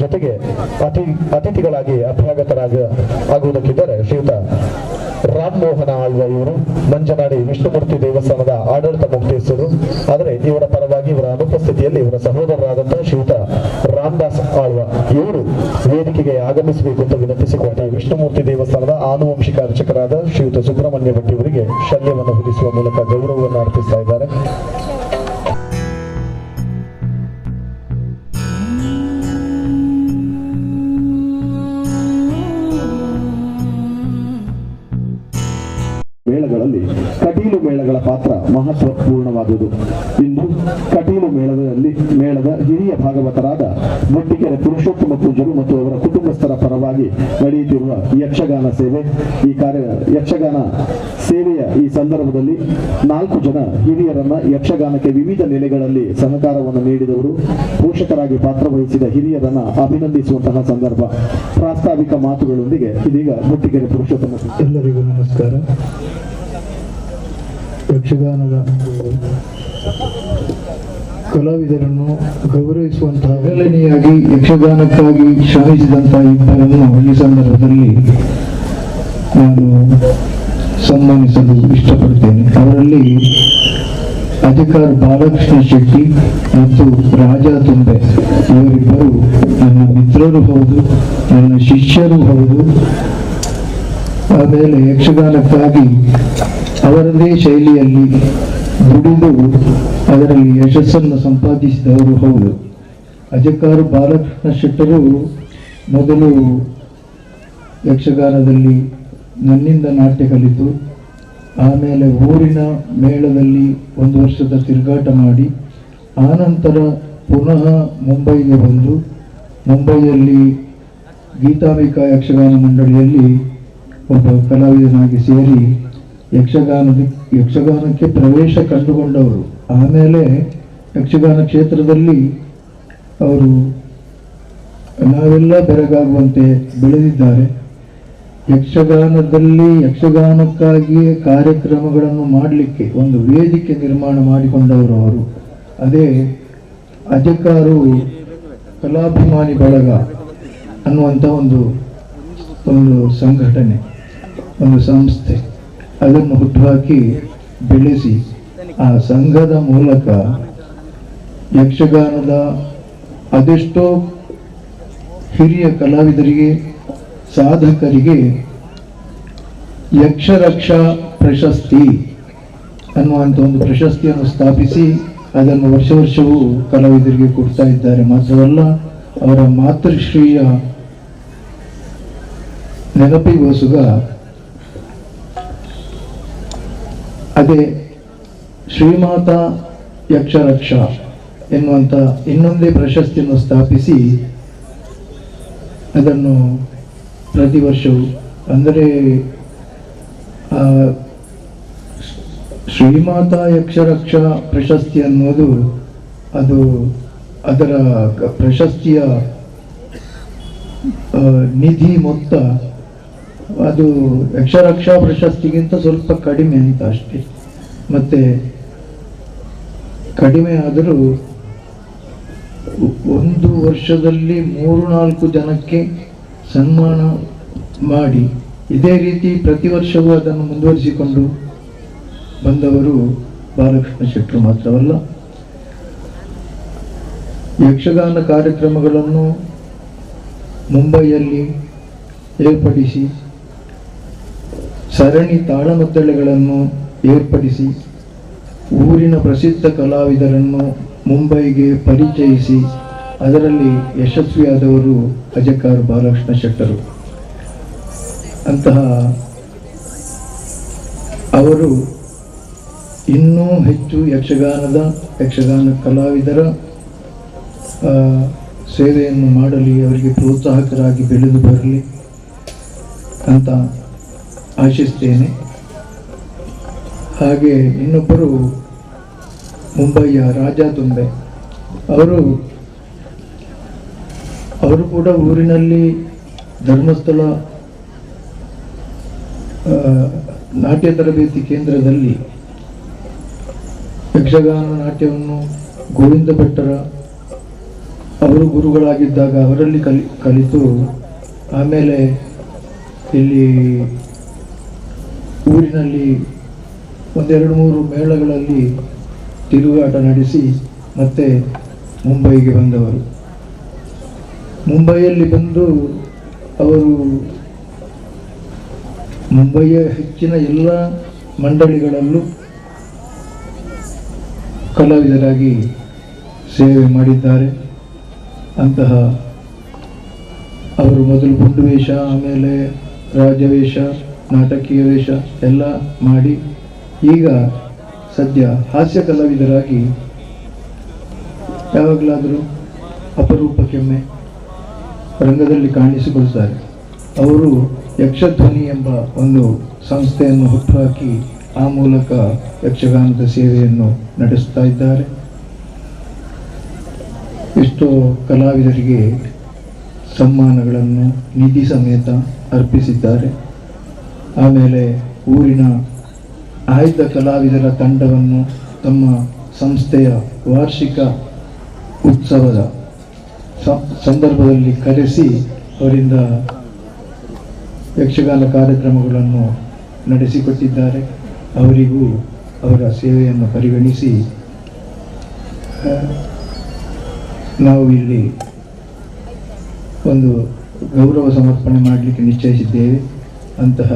ಜೊತೆಗೆ ಅತಿಥಿಗಳಾಗಿ ಆಗುವುದಕ್ಕಿದ್ದಾರೆ ಶ್ರೀಯುತ ರಾಮ್ ಮೋಹನ ಆಳ್ವ ಇವರು ಮಂಜನಾಡಿ ವಿಷ್ಣುಮೂರ್ತಿ ದೇವಸ್ಥಾನದ ಆಡಳಿತ ಮುಖ್ಯಸ್ಥರು. ಆದರೆ ಇವರ ಪರವಾಗಿ ಇವರ ಅನುಪಸ್ಥಿತಿಯಲ್ಲಿ ಇವರ ಸಹೋದರರಾದಂತಹ ಶ್ರೀಯುತ ರಾಮದಾಸ್ ಆಳ್ವ ಇವರು ವೇದಿಕೆಗೆ ಆಗಮಿಸಬೇಕು ಅಂತ ವಿನಂತಿಸಿಕೊಂಡ ವಿಷ್ಣುಮೂರ್ತಿ ದೇವಸ್ಥಾನದ ಆನುವಂಶಿಕ ಅರ್ಚಕರಾದ ಶ್ರೀಯುತ ಸುಬ್ರಹ್ಮಣ್ಯ ಭಟ್ ಇವರಿಗೆ ಶಲ್ಯವನ್ನು ಹೊದಿಸುವ ಮೂಲಕ ಗೌರವವನ್ನು ಅರ್ಪಿಸ್ತಾ ಇದ್ದಾರೆ. ಮೇಳಗಳಲ್ಲಿ ಕಟೀಲು ಮೇಳಗಳ ಪಾತ್ರ ಮಹತ್ವಪೂರ್ಣವಾದುದು. ಇಂದು ಕಟೀಲು ಮೇಳದ ಹಿರಿಯ ಭಾಗವತರಾದ ಮೊಟ್ಟಿಕೆರೆ ಪುರುಷೋತ್ತಮ ಪೂಜರು ಮತ್ತು ಅವರ ಕುಟುಂಬಸ್ಥರ ಪರವಾಗಿ ನಡೆಯುತ್ತಿರುವ ಯಕ್ಷಗಾನ ಸೇವೆಯ ಈ ಸಂದರ್ಭದಲ್ಲಿ 4 ಜನ ಹಿರಿಯರನ್ನ ಯಕ್ಷಗಾನಕ್ಕೆ ವಿವಿಧ ನೆಲೆಗಳಲ್ಲಿ ಸಹಕಾರವನ್ನು ನೀಡಿದವರು, ಪೋಷಕರಾಗಿ ಪಾತ್ರವಹಿಸಿದ ಹಿರಿಯರನ್ನ ಅಭಿನಂದಿಸುವಂತಹ ಸಂದರ್ಭ. ಪ್ರಾಸ್ತಾವಿಕ ಮಾತುಗಳೊಂದಿಗೆ ಇದೀಗ ಮೊಟ್ಟಿಕೆರೆ ಪುರುಷೋತ್ತಮ. ಎಲ್ಲರಿಗೂ ನಮಸ್ಕಾರ. ಯಕ್ಷಗಾನದ ಕಲಾವಿದರನ್ನು ಗೌರವಿಸುವಂತಹ ಮೊದಲನೆಯಾಗಿ ಯಕ್ಷಗಾನಕ್ಕಾಗಿ ಶ್ರಮಿಸಿದಂತಹ ಇಬ್ಬರನ್ನು ಈ ಸಂದರ್ಭದಲ್ಲಿ ನಾನು ಸನ್ಮಾನಿಸಲು ಇಷ್ಟಪಡ್ತೇನೆ. ಅವರಲ್ಲಿ ಅಧಿಕಾರ ಬಾಲಕೃಷ್ಣ ಶೆಟ್ಟಿ ಮತ್ತು ರಾಜಾ ತುಂಬೆ ಇವರಿಬ್ಬರು ನನ್ನ ಮಿತ್ರರು ಹೌದು, ನನ್ನ ಶಿಷ್ಯರು ಹೌದು. ಆಮೇಲೆ ಯಕ್ಷಗಾನಕ್ಕಾಗಿ ಅವರದೇ ಶೈಲಿಯಲ್ಲಿ ದುಡಿದು ಅದರಲ್ಲಿ ಯಶಸ್ಸನ್ನು ಸಂಪಾದಿಸಿದವರು ಹೌದು. ಅಜಕಾರ ಬಾಲಕೃಷ್ಣ ಶೆಟ್ಟರು ಮೊದಲು ಯಕ್ಷಗಾನದಲ್ಲಿ ನನ್ನಿಂದ ನಾಟ್ಯ ಕಲಿತು, ಆಮೇಲೆ ಊರಿನ ಮೇಳದಲ್ಲಿ 1 ವರ್ಷದ ತಿರುಗಾಟ ಮಾಡಿ, ಆನಂತರ ಪುನಃ ಮುಂಬೈಗೆ ಬಂದು ಮುಂಬೈಯಲ್ಲಿ ಗೀತಾಂಬಿಕಾ ಯಕ್ಷಗಾನ ಮಂಡಳಿಯಲ್ಲಿ ಒಬ್ಬ ಕಲಾವಿದನಾಗಿ ಸೇರಿ ಯಕ್ಷಗಾನಕ್ಕೆ ಪ್ರವೇಶ ಕಂಡುಕೊಂಡವರು. ಆಮೇಲೆ ಯಕ್ಷಗಾನ ಕ್ಷೇತ್ರದಲ್ಲಿ ಅವರು ನಾವೆಲ್ಲ ಬೆರಗಾಗುವಂತೆ ಬೆಳೆದಿದ್ದಾರೆ. ಯಕ್ಷಗಾನಕ್ಕಾಗಿಯೇ ಕಾರ್ಯಕ್ರಮಗಳನ್ನು ಮಾಡಲಿಕ್ಕೆ ಒಂದು ವೇದಿಕೆ ನಿರ್ಮಾಣ ಮಾಡಿಕೊಂಡವರು ಅವರು. ಅದೇ ಅಜಕಾರು ಕಲಾಭಿಮಾನಿ ಬಳಗ ಅನ್ನುವಂಥ ಒಂದು ಸಂಘಟನೆ, ಒಂದು ಸಂಸ್ಥೆ, ಅದನ್ನು ಹುಟ್ಟುಹಾಕಿ ಬೆಳೆಸಿ ಆ ಸಂಘದ ಮೂಲಕ ಯಕ್ಷಗಾನದ ಅದೆಷ್ಟೋ ಹಿರಿಯ ಕಲಾವಿದರಿಗೆ, ಸಾಧಕರಿಗೆ ಯಕ್ಷರಕ್ಷಾ ಪ್ರಶಸ್ತಿ ಅನ್ನುವಂಥ ಒಂದು ಪ್ರಶಸ್ತಿಯನ್ನು ಸ್ಥಾಪಿಸಿ ಅದನ್ನು ವರ್ಷವೂ ಕಲಾವಿದರಿಗೆ ಕೊಡ್ತಾ ಇದ್ದಾರೆ. ಮಾತ್ರವಲ್ಲ, ಅವರ ಮಾತೃಶ್ರೀಯ ನೆನಪಿಗೋಸುಗ ಅದೇ ಶ್ರೀಮಾತಾ ಯಕ್ಷರಕ್ಷಾ ಎನ್ನುವಂಥ ಇನ್ನೊಂದೇ ಪ್ರಶಸ್ತಿಯನ್ನು ಸ್ಥಾಪಿಸಿ ಅದನ್ನು ಪ್ರತಿ ವರ್ಷವೂ, ಅಂದರೆ ಶ್ರೀಮಾತಾ ಯಕ್ಷರಕ್ಷಾ ಪ್ರಶಸ್ತಿ ಅನ್ನೋದು ಅದರ ಪ್ರಶಸ್ತಿಯ ನಿಧಿ ಮೊತ್ತ ಅದು ಯಕ್ಷರಕ್ಷಾ ಪ್ರಶಸ್ತಿಗಿಂತ ಸ್ವಲ್ಪ ಕಡಿಮೆ ಅಂತ ಅಷ್ಟೇ. ಮತ್ತೆ ಕಡಿಮೆ ಆದರೂ 1 ವರ್ಷದಲ್ಲಿ 3-4 ಜನಕ್ಕೆ ಸನ್ಮಾನ ಮಾಡಿ ಇದೇ ರೀತಿ ಪ್ರತಿ ವರ್ಷವೂ ಅದನ್ನು ಮುಂದುವರಿಸಿಕೊಂಡು ಬಂದವರು ಬಾಲಕೃಷ್ಣ ಶೆಟ್ಟರು ಮಾತ್ರವಲ್ಲ. ಯಕ್ಷಗಾನ ಕಾರ್ಯಕ್ರಮಗಳನ್ನು ಮುಂಬೈಯಲ್ಲಿ ಏರ್ಪಡಿಸಿ, ಸರಣಿ ತಾಳಮದ್ದಳೆಗಳನ್ನು ಏರ್ಪಡಿಸಿ, ಊರಿನ ಪ್ರಸಿದ್ಧ ಕಲಾವಿದರನ್ನು ಮುಂಬೈಗೆ ಪರಿಚಯಿಸಿ ಅದರಲ್ಲಿ ಯಶಸ್ವಿಯಾದವರು ಅಜಕಾರ ಬಾಲಕೃಷ್ಣ ಶೆಟ್ಟರು. ಅಂತಹ ಅವರು ಇನ್ನೂ ಹೆಚ್ಚು ಯಕ್ಷಗಾನ ಕಲಾವಿದರ ಸೇವೆಯನ್ನು ಮಾಡಲಿ, ಅವರಿಗೆ ಪ್ರೋತ್ಸಾಹಕರಾಗಿ ಬೆಳೆದು ಬರಲಿ ಅಂತ ಆಶಿಸ್ತೇನೆ. ಹಾಗೆ ಇನ್ನೊಬ್ಬರು ಮುಂಬಯಿಯ ರಾಜಾ ತುಂಬೆ, ಅವರು ಕೂಡ ಊರಿನಲ್ಲಿ ಧರ್ಮಸ್ಥಳ ನಾಟ್ಯ ತರಬೇತಿ ಕೇಂದ್ರದಲ್ಲಿ ಯಕ್ಷಗಾನ ನಾಟ್ಯವನ್ನು ಗೋವಿಂದ ಭಟ್ಟರ ಅವರು ಗುರುಗಳಾಗಿದ್ದಾಗ ಅವರಲ್ಲಿ ಕಲಿತು ಆಮೇಲೆ ಇಲ್ಲಿ ಊರಿನಲ್ಲಿ ಒಂದೆರಡು ಮೂರು ಮೇಳಗಳಲ್ಲಿ ತಿರುಗಾಟ ನಡೆಸಿ ಮತ್ತೆ ಮುಂಬೈಗೆ ಬಂದವರು. ಮುಂಬೈಯಲ್ಲಿ ಬಂದು ಅವರು ಮುಂಬಯಿಯ ಹೆಚ್ಚಿನ ಎಲ್ಲ ಮಂಡಳಿಗಳಲ್ಲೂ ಕಲಾವಿದರಾಗಿ ಸೇವೆ ಮಾಡಿದ್ದಾರೆ. ಅಂತಹ ಅವರು ಮೊದಲು ಗುಂಡು ವೇಷ, ಆಮೇಲೆ ರಾಜವೇಷ, ನಾಟಕೀಯ ವೇಷ ಎಲ್ಲ ಮಾಡಿ ಈಗ ಸದ್ಯ ಹಾಸ್ಯ ಕಲಾವಿದರಾಗಿ ಯಾವಾಗಲಾದರೂ ಅಪರೂಪಕ್ಕೊಮ್ಮೆ ರಂಗದಲ್ಲಿ ಕಾಣಿಸಿಕೊಳ್ತಾರೆ. ಅವರು ಯಕ್ಷಧ್ವನಿ ಎಂಬ ಒಂದು ಸಂಸ್ಥೆಯನ್ನು ಹುಟ್ಟುಹಾಕಿ ಆ ಮೂಲಕ ಯಕ್ಷಗಾನದ ಸೇವೆಯನ್ನು ನಡೆಸ್ತಾ ಇದ್ದಾರೆ. ಎಷ್ಟೋ ಕಲಾವಿದರಿಗೆ ಸನ್ಮಾನಗಳನ್ನು ನಿಧಿ ಸಮೇತ ಅರ್ಪಿಸಿದ್ದಾರೆ. ಆಮೇಲೆ ಊರಿನ ಆಯ್ದ ಕಲಾವಿದರ ತಂಡವನ್ನು ತಮ್ಮ ಸಂಸ್ಥೆಯ ವಾರ್ಷಿಕ ಉತ್ಸವದ ಸಂದರ್ಭದಲ್ಲಿ ಕರೆಸಿ ಅವರಿಂದ ಯಕ್ಷಗಾನ ಕಾರ್ಯಕ್ರಮಗಳನ್ನು ನಡೆಸಿಕೊಟ್ಟಿದ್ದಾರೆ. ಅವರಿಗೂ ಅವರ ಸೇವೆಯನ್ನು ಪರಿಗಣಿಸಿ ನಾವು ಇಲ್ಲಿ ಒಂದು ಗೌರವ ಸಮರ್ಪಣೆ ಮಾಡಲಿಕ್ಕೆ ನಿಶ್ಚಯಿಸಿದ್ದೇವೆ. ಅಂತಹ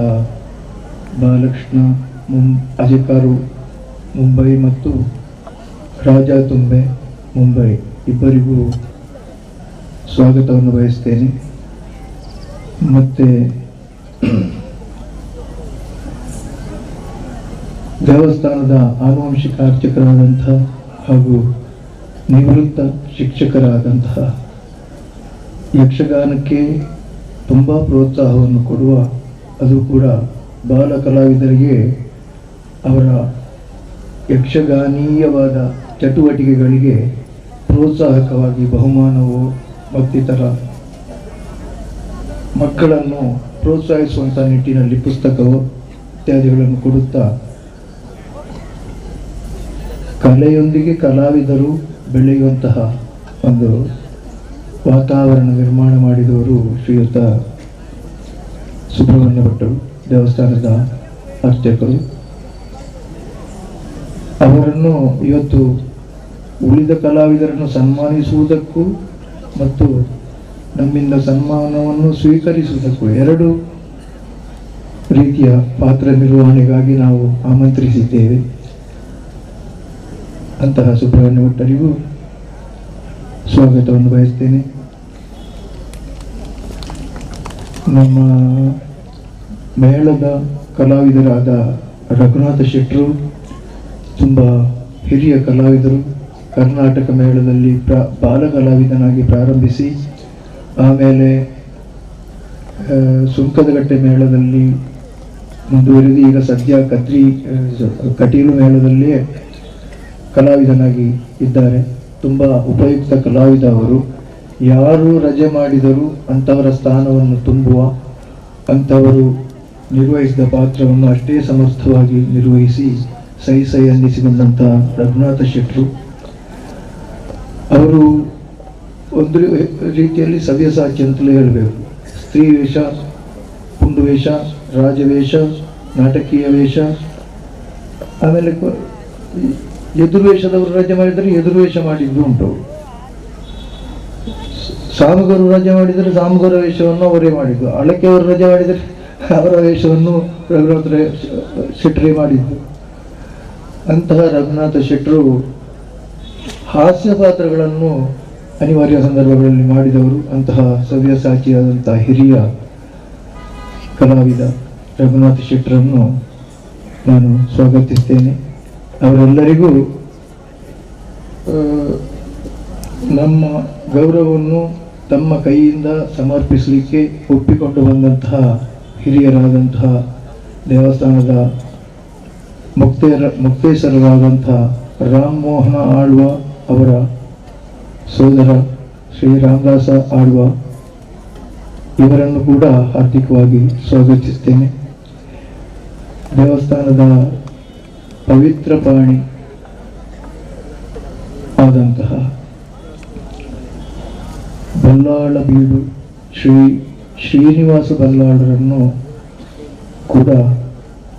ಬಾಲಕೃಷ್ಣ ಅಜಿಕಾರು ಮುಂಬೈ ಮತ್ತು ರಾಜಾ ತುಂಬೆ ಮುಂಬೈ ಇಬ್ಬರಿಗೂ ಸ್ವಾಗತವನ್ನು ಬಯಸ್ತೇನೆ. ಮತ್ತು ದೇವಸ್ಥಾನದ ಆನುವಂಶಿಕ ಅರ್ಚಕರಾದಂತಹ ಹಾಗೂ ನಿವೃತ್ತ ಶಿಕ್ಷಕರಾದಂತಹ ಯಕ್ಷಗಾನಕ್ಕೆ ತುಂಬ ಪ್ರೋತ್ಸಾಹವನ್ನು ಕೊಡುವ, ಅದು ಕೂಡ ಬಾಲ ಕಲಾವಿದರಿಗೆ ಅವರ ಯಕ್ಷಗಾನೀಯವಾದ ಚಟುವಟಿಕೆಗಳಿಗೆ ಪ್ರೋತ್ಸಾಹಕವಾಗಿ ಬಹುಮಾನವು ಮತ್ತಿತರ ಮಕ್ಕಳನ್ನು ಪ್ರೋತ್ಸಾಹಿಸುವಂಥ ನಿಟ್ಟಿನಲ್ಲಿ ಪುಸ್ತಕವು ಇತ್ಯಾದಿಗಳನ್ನು ಕೊಡುತ್ತಾ ಕಲೆಯೊಂದಿಗೆ ಕಲಾವಿದರು ಬೆಳೆಯುವಂತಹ ಒಂದು ವಾತಾವರಣ ನಿರ್ಮಾಣ ಮಾಡಿದವರು ಶ್ರೀಯುತ ಸುಬ್ರಹ್ಮಣ್ಯ ಭಟ್ಟರು, ದೇವಸ್ಥಾನದ ಅರ್ಚಕರು. ಅವರನ್ನು ಇವತ್ತು ಉಳಿದ ಕಲಾವಿದರನ್ನು ಸನ್ಮಾನಿಸುವುದಕ್ಕೂ ಮತ್ತು ನಮ್ಮಿಂದ ಸನ್ಮಾನವನ್ನು ಸ್ವೀಕರಿಸುವುದಕ್ಕೂ ಎರಡು ರೀತಿಯ ಪಾತ್ರ ನಿರ್ವಹಣೆಗಾಗಿ ನಾವು ಆಮಂತ್ರಿಸಿದ್ದೇವೆ. ಅಂತಹ ಸುಬ್ರಹ್ಮಣ್ಯ ಭಟ್ಟರಿಗೂ ಸ್ವಾಗತವನ್ನು ಬಯಸ್ತೇನೆ. ನಮ್ಮ ಮೇಳದ ಕಲಾವಿದರಾದ ರಘುನಾಥ ಶೆಟ್ಟರು ತುಂಬ ಹಿರಿಯ ಕಲಾವಿದರು. ಕರ್ನಾಟಕ ಮೇಳದಲ್ಲಿ ಬಾಲ ಕಲಾವಿದನಾಗಿ ಪ್ರಾರಂಭಿಸಿ ಆಮೇಲೆ ಸುಂಕದಗಟ್ಟೆ ಮೇಳದಲ್ಲಿ ಮುಂದುವರಿದು ಈಗ ಸದ್ಯ ಕಟೀಲು ಮೇಳದಲ್ಲಿಯೇ ಕಲಾವಿದನಾಗಿ ಇದ್ದಾರೆ. ತುಂಬ ಉಪಯುಕ್ತ ಕಲಾವಿದ ಅವರು. ಯಾರು ರಜೆ ಮಾಡಿದರೂ ಅಂಥವರ ಸ್ಥಾನವನ್ನು ತುಂಬುವ, ಅಂಥವರು ನಿರ್ವಹಿಸಿದ ಪಾತ್ರವನ್ನು ಅಷ್ಟೇ ಸಮರ್ಥವಾಗಿ ನಿರ್ವಹಿಸಿ ಸೈ ಅನ್ನಿಸಿಕೊಂಡಂಥ ರಘುನಾಥ ಶೆಟ್ಟರು ಅವರು ಒಂದು ರೀತಿಯಲ್ಲಿ ಸವ್ಯಸಾಚಿ ಅಂತಲೇ ಹೇಳಬೇಕು. ಸ್ತ್ರೀ ವೇಷ, ಪುಂಡು ವೇಷ, ರಾಜವೇಷ, ನಾಟಕೀಯ ವೇಷ, ಆಮೇಲೆ ಎದುರು ವೇಷದವರು ರಜೆ ಮಾಡಿದರೆ ಎದುರು ವೇಷ ಮಾಡಿದ್ದು ಉಂಟು. ಸಾಮುಗರು ರಜೆ ಮಾಡಿದರೆ ಸಾಮುಗರ ವೇಷವನ್ನು ಅವರೇ ಮಾಡಿದ್ದು. ಅಳಕೆಯವರು ರಜೆ ಮಾಡಿದರೆ ಅವರ ವೇಷವನ್ನು ರಘುನಾಥ ಶೆಟ್ಟರೇ ಮಾಡಿದ್ದು. ಅಂತಹ ರಘುನಾಥ ಶೆಟ್ಟರು ಹಾಸ್ಯ ಪಾತ್ರಗಳನ್ನು ಅನಿವಾರ್ಯ ಸಂದರ್ಭಗಳಲ್ಲಿ ಮಾಡಿದವರು. ಅಂತಹ ಸವ್ಯಸಾಚಿಯಾದಂತಹ ಹಿರಿಯ ಕಲಾವಿದ ರಘುನಾಥ ಶೆಟ್ಟರನ್ನು ನಾನು ಸ್ವಾಗತಿಸ್ತೇನೆ. ಅವರೆಲ್ಲರಿಗೂ ನಮ್ಮ ಗೌರವವನ್ನು ತಮ್ಮ ಕೈಯಿಂದ ಸಮರ್ಪಿಸಲಿಕ್ಕೆ ಒಪ್ಪಿಕೊಂಡು ಬಂದಂತಹ ಹಿರಿಯರಾದಂತಹ ದೇವಸ್ಥಾನದ ಮುಕ್ತೇಶ್ವರರಾದಂತಹ ರಾಮ್ ಮೋಹನ ಆಳ್ವ ಅವರ ಸೋದರ ಶ್ರೀ ರಾಮದಾಸ ಆಳ್ವ ಇವರನ್ನು ಕೂಡ ಹಾರ್ದಿಕವಾಗಿ ಸ್ವಾಗತಿಸುತ್ತೇನೆ. ದೇವಸ್ಥಾನದ ಪವಿತ್ರ ಪ್ರಾಣಿ ಆದಂತಹ ಬಲ್ಲಾಳ ಬೀಡು ಶ್ರೀ ಶ್ರೀನಿವಾಸ ಬಲ್ಲಾಳರನ್ನು ಕೂಡ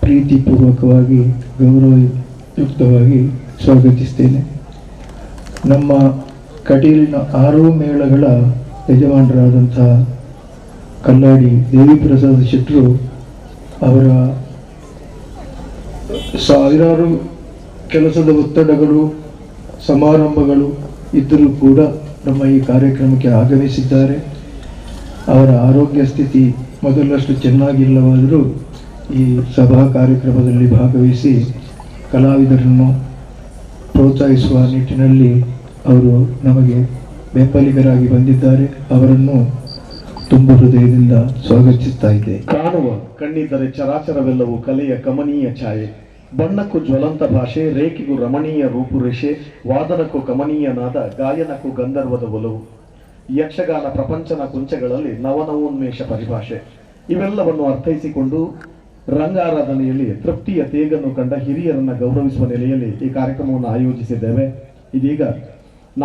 ಪ್ರೀತಿಪೂರ್ವಕವಾಗಿ ಗೌರವಯುಕ್ತವಾಗಿ ಸ್ವಾಗತಿಸ್ತೇನೆ. ನಮ್ಮ ಕಟೀಲಿನ 6 ಮೇಳಗಳ ಯಜಮಾನರಾದಂತಹ ಕಲ್ಲಾಡಿ ದೇವಿ ಪ್ರಸಾದ್ ಶೆಟ್ಟರು ಅವರ ಸಾವಿರಾರು ಕೆಲಸದ ಒತ್ತಡಗಳು ಸಮಾರಂಭಗಳು ಇದ್ದರೂ ಕೂಡ ನಮ್ಮ ಈ ಕಾರ್ಯಕ್ರಮಕ್ಕೆ ಆಗಮಿಸಿದ್ದಾರೆ. ಅವರ ಆರೋಗ್ಯ ಸ್ಥಿತಿ ಮೊದಲಷ್ಟು ಚೆನ್ನಾಗಿಲ್ಲವಾದರೂ ಈ ಸಭಾ ಕಾರ್ಯಕ್ರಮದಲ್ಲಿ ಭಾಗವಹಿಸಿ ಕಲಾವಿದರನ್ನು ಪ್ರೋತ್ಸಾಹಿಸುವ ನಿಟ್ಟಿನಲ್ಲಿ ಅವರು ನಮಗೆ ಬೆಂಬಲಿಗರಾಗಿ ಬಂದಿದ್ದಾರೆ. ಅವರನ್ನು ತುಂಬು ಹೃದಯದಿಂದ ಸ್ವಾಗತಿಸ್ತಾ ಇದ್ದೆ. ಕಾಣುವ ಕಣ್ಣಿದ್ದರೆ ಚರಾಚರವೆಲ್ಲವೂ ಕಲೆಯ ಕಮನೀಯ ಛಾಯೆ, ಬಣ್ಣಕ್ಕೂ ಜ್ವಲಂತ ಭಾಷೆ, ರೇಖೆಗೂ ರಮಣೀಯ ರೂಪುರೇಷೆ, ವಾದನಕ್ಕೂ ಕಮನೀಯ ನಾದ, ಗಾಯನಕ್ಕೂ ಗಂಧರ್ವದ ಒಲವು, ಯಕ್ಷಗಾನ ಪ್ರಪಂಚನ ಕುಂಚಗಳಲ್ಲಿ ನವನವೋನ್ಮೇಷ ಪರಿಭಾಷೆ ಇವೆಲ್ಲವನ್ನು ಅರ್ಥೈಸಿಕೊಂಡು ರಂಗಾರಾಧನೆಯಲ್ಲಿ ತೃಪ್ತಿಯ ತೇಗನ್ನು ಕಂಡ ಹಿರಿಯರನ್ನ ಗೌರವಿಸುವ ನೆಲೆಯಲ್ಲಿ ಈ ಕಾರ್ಯಕ್ರಮವನ್ನು ಆಯೋಜಿಸಿದ್ದೇವೆ. ಇದೀಗ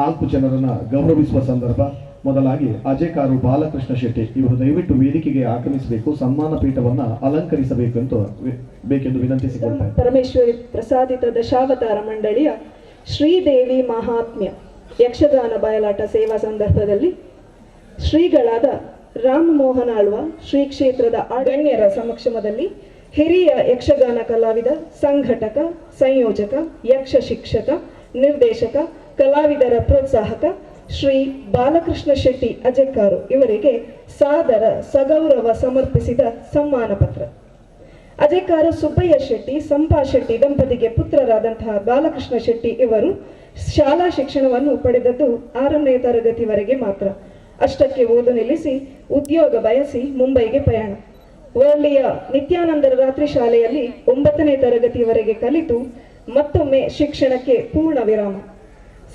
4 ಜನರನ್ನ ಗೌರವಿಸುವ ಸಂದರ್ಭ. ಮೊದಲಾಗಿ ಅಜೇಕಾರು ಬಾಲಕೃಷ್ಣ ಶೆಟ್ಟಿ ಇವರು ದಯವಿಟ್ಟು ವೇದಿಕೆಗೆ ಆಗಮಿಸಬೇಕು, ಸನ್ಮಾನ ಪೀಠವನ್ನ ಬೇಕೆಂದು ವಿನಂತಿಸಿಕೊಳ್ತಾರೆ. ಪರಮೇಶ್ವರಿ ಪ್ರಸಾದಿತ ದಶಾವತಾರ ಮಂಡಳಿಯ ಶ್ರೀದೇವಿ ಮಹಾತ್ಮ್ಯ ಯಕ್ಷಗಾನ ಬಯಲಾಟ ಸೇವಾ ಸಂದರ್ಭದಲ್ಲಿ ಶ್ರೀಗಳಾದ ರಾಮಮೋಹನ ಆಳ್ವ ಶ್ರೀ ಕ್ಷೇತ್ರದ ಗಣ್ಯರ ಸಮಕ್ಷಮದಲ್ಲಿ ಹಿರಿಯ ಯಕ್ಷಗಾನ ಕಲಾವಿದ, ಸಂಘಟಕ, ಸಂಯೋಜಕ, ಯಕ್ಷ ಶಿಕ್ಷಕ, ನಿರ್ದೇಶಕ, ಕಲಾವಿದರ ಪ್ರೋತ್ಸಾಹಕ ಶ್ರೀ ಬಾಲಕೃಷ್ಣ ಶೆಟ್ಟಿ ಅಜೆಕಾರು ಇವರಿಗೆ ಸಾದರ ಸಗೌರವ ಸಮರ್ಪಿಸಿದ ಸಮ್ಮಾನ ಪತ್ರ. ಅಜೆಕಾರು ಸುಬ್ಬಯ್ಯ ಶೆಟ್ಟಿ, ಸಂಪಾ ಶೆಟ್ಟಿ ದಂಪತಿಗೆ ಪುತ್ರರಾದಂತಹ ಬಾಲಕೃಷ್ಣ ಶೆಟ್ಟಿ ಇವರು ಶಾಲಾ ಶಿಕ್ಷಣವನ್ನು ಪಡೆದದ್ದು 6ನೇ ತರಗತಿವರೆಗೆ ಮಾತ್ರ. ಅಷ್ಟಕ್ಕೆ ಓದು ನಿಲ್ಲಿಸಿ ಉದ್ಯೋಗ ಬಯಸಿ ಮುಂಬೈಗೆ ಪಯಣ. ವರ್ಲಿಯ ನಿತ್ಯಾನಂದರ ರಾತ್ರಿ ಶಾಲೆಯಲ್ಲಿ 9ನೇ ತರಗತಿವರೆಗೆ ಕಲಿತು ಮತ್ತೊಮ್ಮೆ ಶಿಕ್ಷಣಕ್ಕೆ ಪೂರ್ಣ ವಿರಾಮ.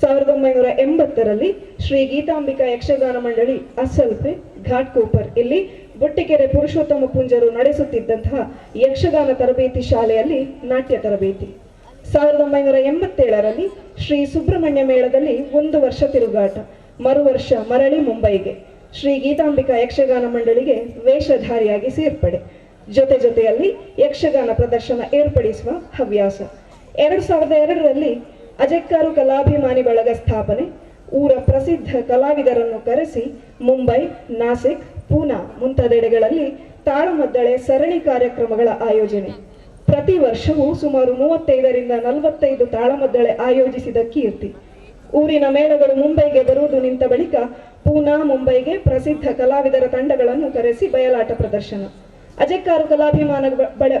1980ರಲ್ಲಿ ಶ್ರೀ ಗೀತಾಂಬಿಕಾ ಯಕ್ಷಗಾನ ಮಂಡಳಿ ಅಸಲ್ಪೆ ಘಾಟ್ಕೋಪರ್ ಇಲ್ಲಿ ಬೊಟ್ಟಿಕೆರೆ ಪುರುಷೋತ್ತಮ ಪುಂಜರು ನಡೆಸುತ್ತಿದ್ದಂತಹ ಯಕ್ಷಗಾನ ತರಬೇತಿ ಶಾಲೆಯಲ್ಲಿ ನಾಟ್ಯ ತರಬೇತಿ. 1987ರಲ್ಲಿ ಶ್ರೀ ಸುಬ್ರಹ್ಮಣ್ಯ ಮೇಳದಲ್ಲಿ 1 ವರ್ಷ ತಿರುಗಾಟ. ಮರುವರ್ಷ ಮರಳಿ ಮುಂಬೈಗೆ ಶ್ರೀ ಗೀತಾಂಬಿಕಾ ಯಕ್ಷಗಾನ ಮಂಡಳಿಗೆ ವೇಷಧಾರಿಯಾಗಿ ಸೇರ್ಪಡೆ. ಜೊತೆಯಲ್ಲಿ ಯಕ್ಷಗಾನ ಪ್ರದರ್ಶನ ಏರ್ಪಡಿಸುವ ಹವ್ಯಾಸ. 2002ರಲ್ಲಿ ಅಜೆಕಾರು ಕಲಾಭಿಮಾನಿ ಬಳಗ ಸ್ಥಾಪನೆ. ಊರ ಪ್ರಸಿದ್ಧ ಕಲಾವಿದರನ್ನು ಕರೆಸಿ ಮುಂಬೈ, ನಾಸಿಕ್, ಪೂನಾ ಮುಂತಾದೆಡೆಗಳಲ್ಲಿ ತಾಳಮದ್ದಳೆ ಸರಣಿ ಕಾರ್ಯಕ್ರಮಗಳ ಆಯೋಜನೆ. ಪ್ರತಿ ವರ್ಷವೂ ಸುಮಾರು 35ರಿಂದ 45 ತಾಳಮದ್ದಳೆ ಆಯೋಜಿಸಿದ ಕೀರ್ತಿ. ಊರಿನ ಮೇಳಗಳು ಮುಂಬೈಗೆ ಬರುವುದು ನಿಂತ ಬಳಿಕ ಪೂನಾ, ಮುಂಬೈಗೆ ಪ್ರಸಿದ್ಧ ಕಲಾವಿದರ ತಂಡಗಳನ್ನು ಕರೆಸಿ ಬಯಲಾಟ ಪ್ರದರ್ಶನ. ಅಜೆಕಾರು ಕಲಾಭಿಮಾನ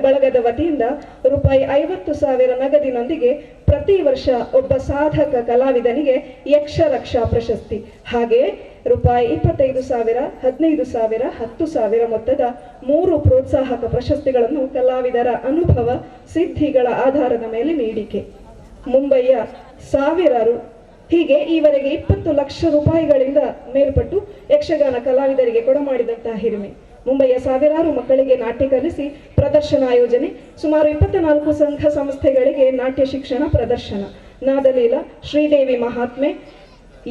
ಬಳಗದ ವತಿಯಿಂದ ₹50,000 ನಗದಿನೊಂದಿಗೆ ಪ್ರತಿ ವರ್ಷ ಒಬ್ಬ ಸಾಧಕ ಕಲಾವಿದನಿಗೆ ಯಕ್ಷ ರಕ್ಷಾ ಪ್ರಶಸ್ತಿ, ಹಾಗೆಯೇ ₹25,000, 15,000, 10,000 ಮೊತ್ತದ 3 ಪ್ರೋತ್ಸಾಹಕ ಪ್ರಶಸ್ತಿಗಳನ್ನು ಕಲಾವಿದರ ಅನುಭವ ಸಿದ್ಧಿಗಳ ಆಧಾರದ ಮೇಲೆ ನೀಡಿಕೆ. ಮುಂಬಯಿಯ ಸಾವಿರಾರು ಹೀಗೆ ಈವರೆಗೆ 20 ಲಕ್ಷ ರೂಪಾಯಿಗಳಿಂದ ಮೇಲ್ಪಟ್ಟು ಯಕ್ಷಗಾನ ಕಲಾವಿದರಿಗೆ ಕೊಡಮಾಡಿದಂತಹ ಹಿರಿಮೆ. ಮುಂಬಯಿಯ ಸಾವಿರಾರು ಮಕ್ಕಳಿಗೆ ನಾಟ್ಯ ಕಲಿಸಿ ಪ್ರದರ್ಶನ ಆಯೋಜನೆ. ಸುಮಾರು 24 ಸಂಘ ಸಂಸ್ಥೆಗಳಿಗೆ ನಾಟ್ಯ ಶಿಕ್ಷಣ ಪ್ರದರ್ಶನ. ನಾದಲೀಲ, ಶ್ರೀದೇವಿ ಮಹಾತ್ಮೆ,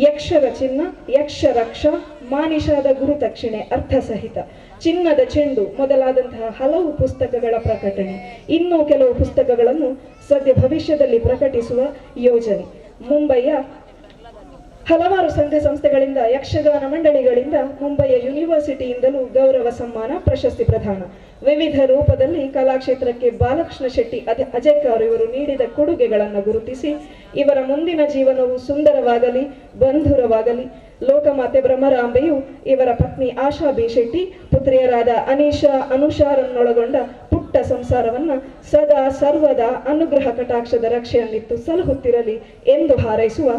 ಯಕ್ಷರ ಚಿನ್ನ, ಯಕ್ಷ ರಕ್ಷ, ಮಾನಿಷಾದ ಗುರುದಕ್ಷಿಣೆ ಅರ್ಥಸಹಿತ, ಚಿನ್ನದ ಚೆಂಡು ಮೊದಲಾದಂತಹ ಹಲವು ಪುಸ್ತಕಗಳ ಪ್ರಕಟಣೆ. ಇನ್ನೂ ಕೆಲವು ಪುಸ್ತಕಗಳನ್ನು ಸದ್ಯ ಭವಿಷ್ಯದಲ್ಲಿ ಪ್ರಕಟಿಸುವ ಯೋಜನೆ. ಮುಂಬಯಿಯ ಹಲವಾರು ಸಂಘ ಸಂಸ್ಥೆಗಳಿಂದ, ಯಕ್ಷಗಾನ ಮಂಡಳಿಗಳಿಂದ, ಮುಂಬಯಿಯ ಯೂನಿವರ್ಸಿಟಿಯಿಂದಲೂ ಗೌರವ ಸಮ್ಮಾನ, ಪ್ರಶಸ್ತಿ ಪ್ರದಾನ. ವಿವಿಧ ರೂಪದಲ್ಲಿ ಕಲಾಕ್ಷೇತ್ರಕ್ಕೆ ಬಾಲಕೃಷ್ಣ ಶೆಟ್ಟಿ ಅಜೆಕಾರು ಇವರು ನೀಡಿದ ಕೊಡುಗೆಗಳನ್ನು ಗುರುತಿಸಿ ಇವರ ಮುಂದಿನ ಜೀವನವು ಸುಂದರವಾಗಲಿ, ಬಂಧುರವಾಗಲಿ. ಲೋಕಮಾತೆ ಬ್ರಹ್ಮರಾಂಬೆಯು ಇವರ ಪತ್ನಿ ಆಶಾ ಬಿ ಶೆಟ್ಟಿ, ಪುತ್ರಿಯರಾದ ಅನೀಶಾ, ಅನುಷಾರನ್ನೊಳಗೊಂಡ ಪುಟ್ಟ ಸಂಸಾರವನ್ನ ಸದಾ ಸರ್ವದಾ ಅನುಗ್ರಹ ಕಟಾಕ್ಷದ ರಕ್ಷೆಯನ್ನಿತ್ತು ಸಲಹುತ್ತಿರಲಿ ಎಂದು ಹಾರೈಸುವ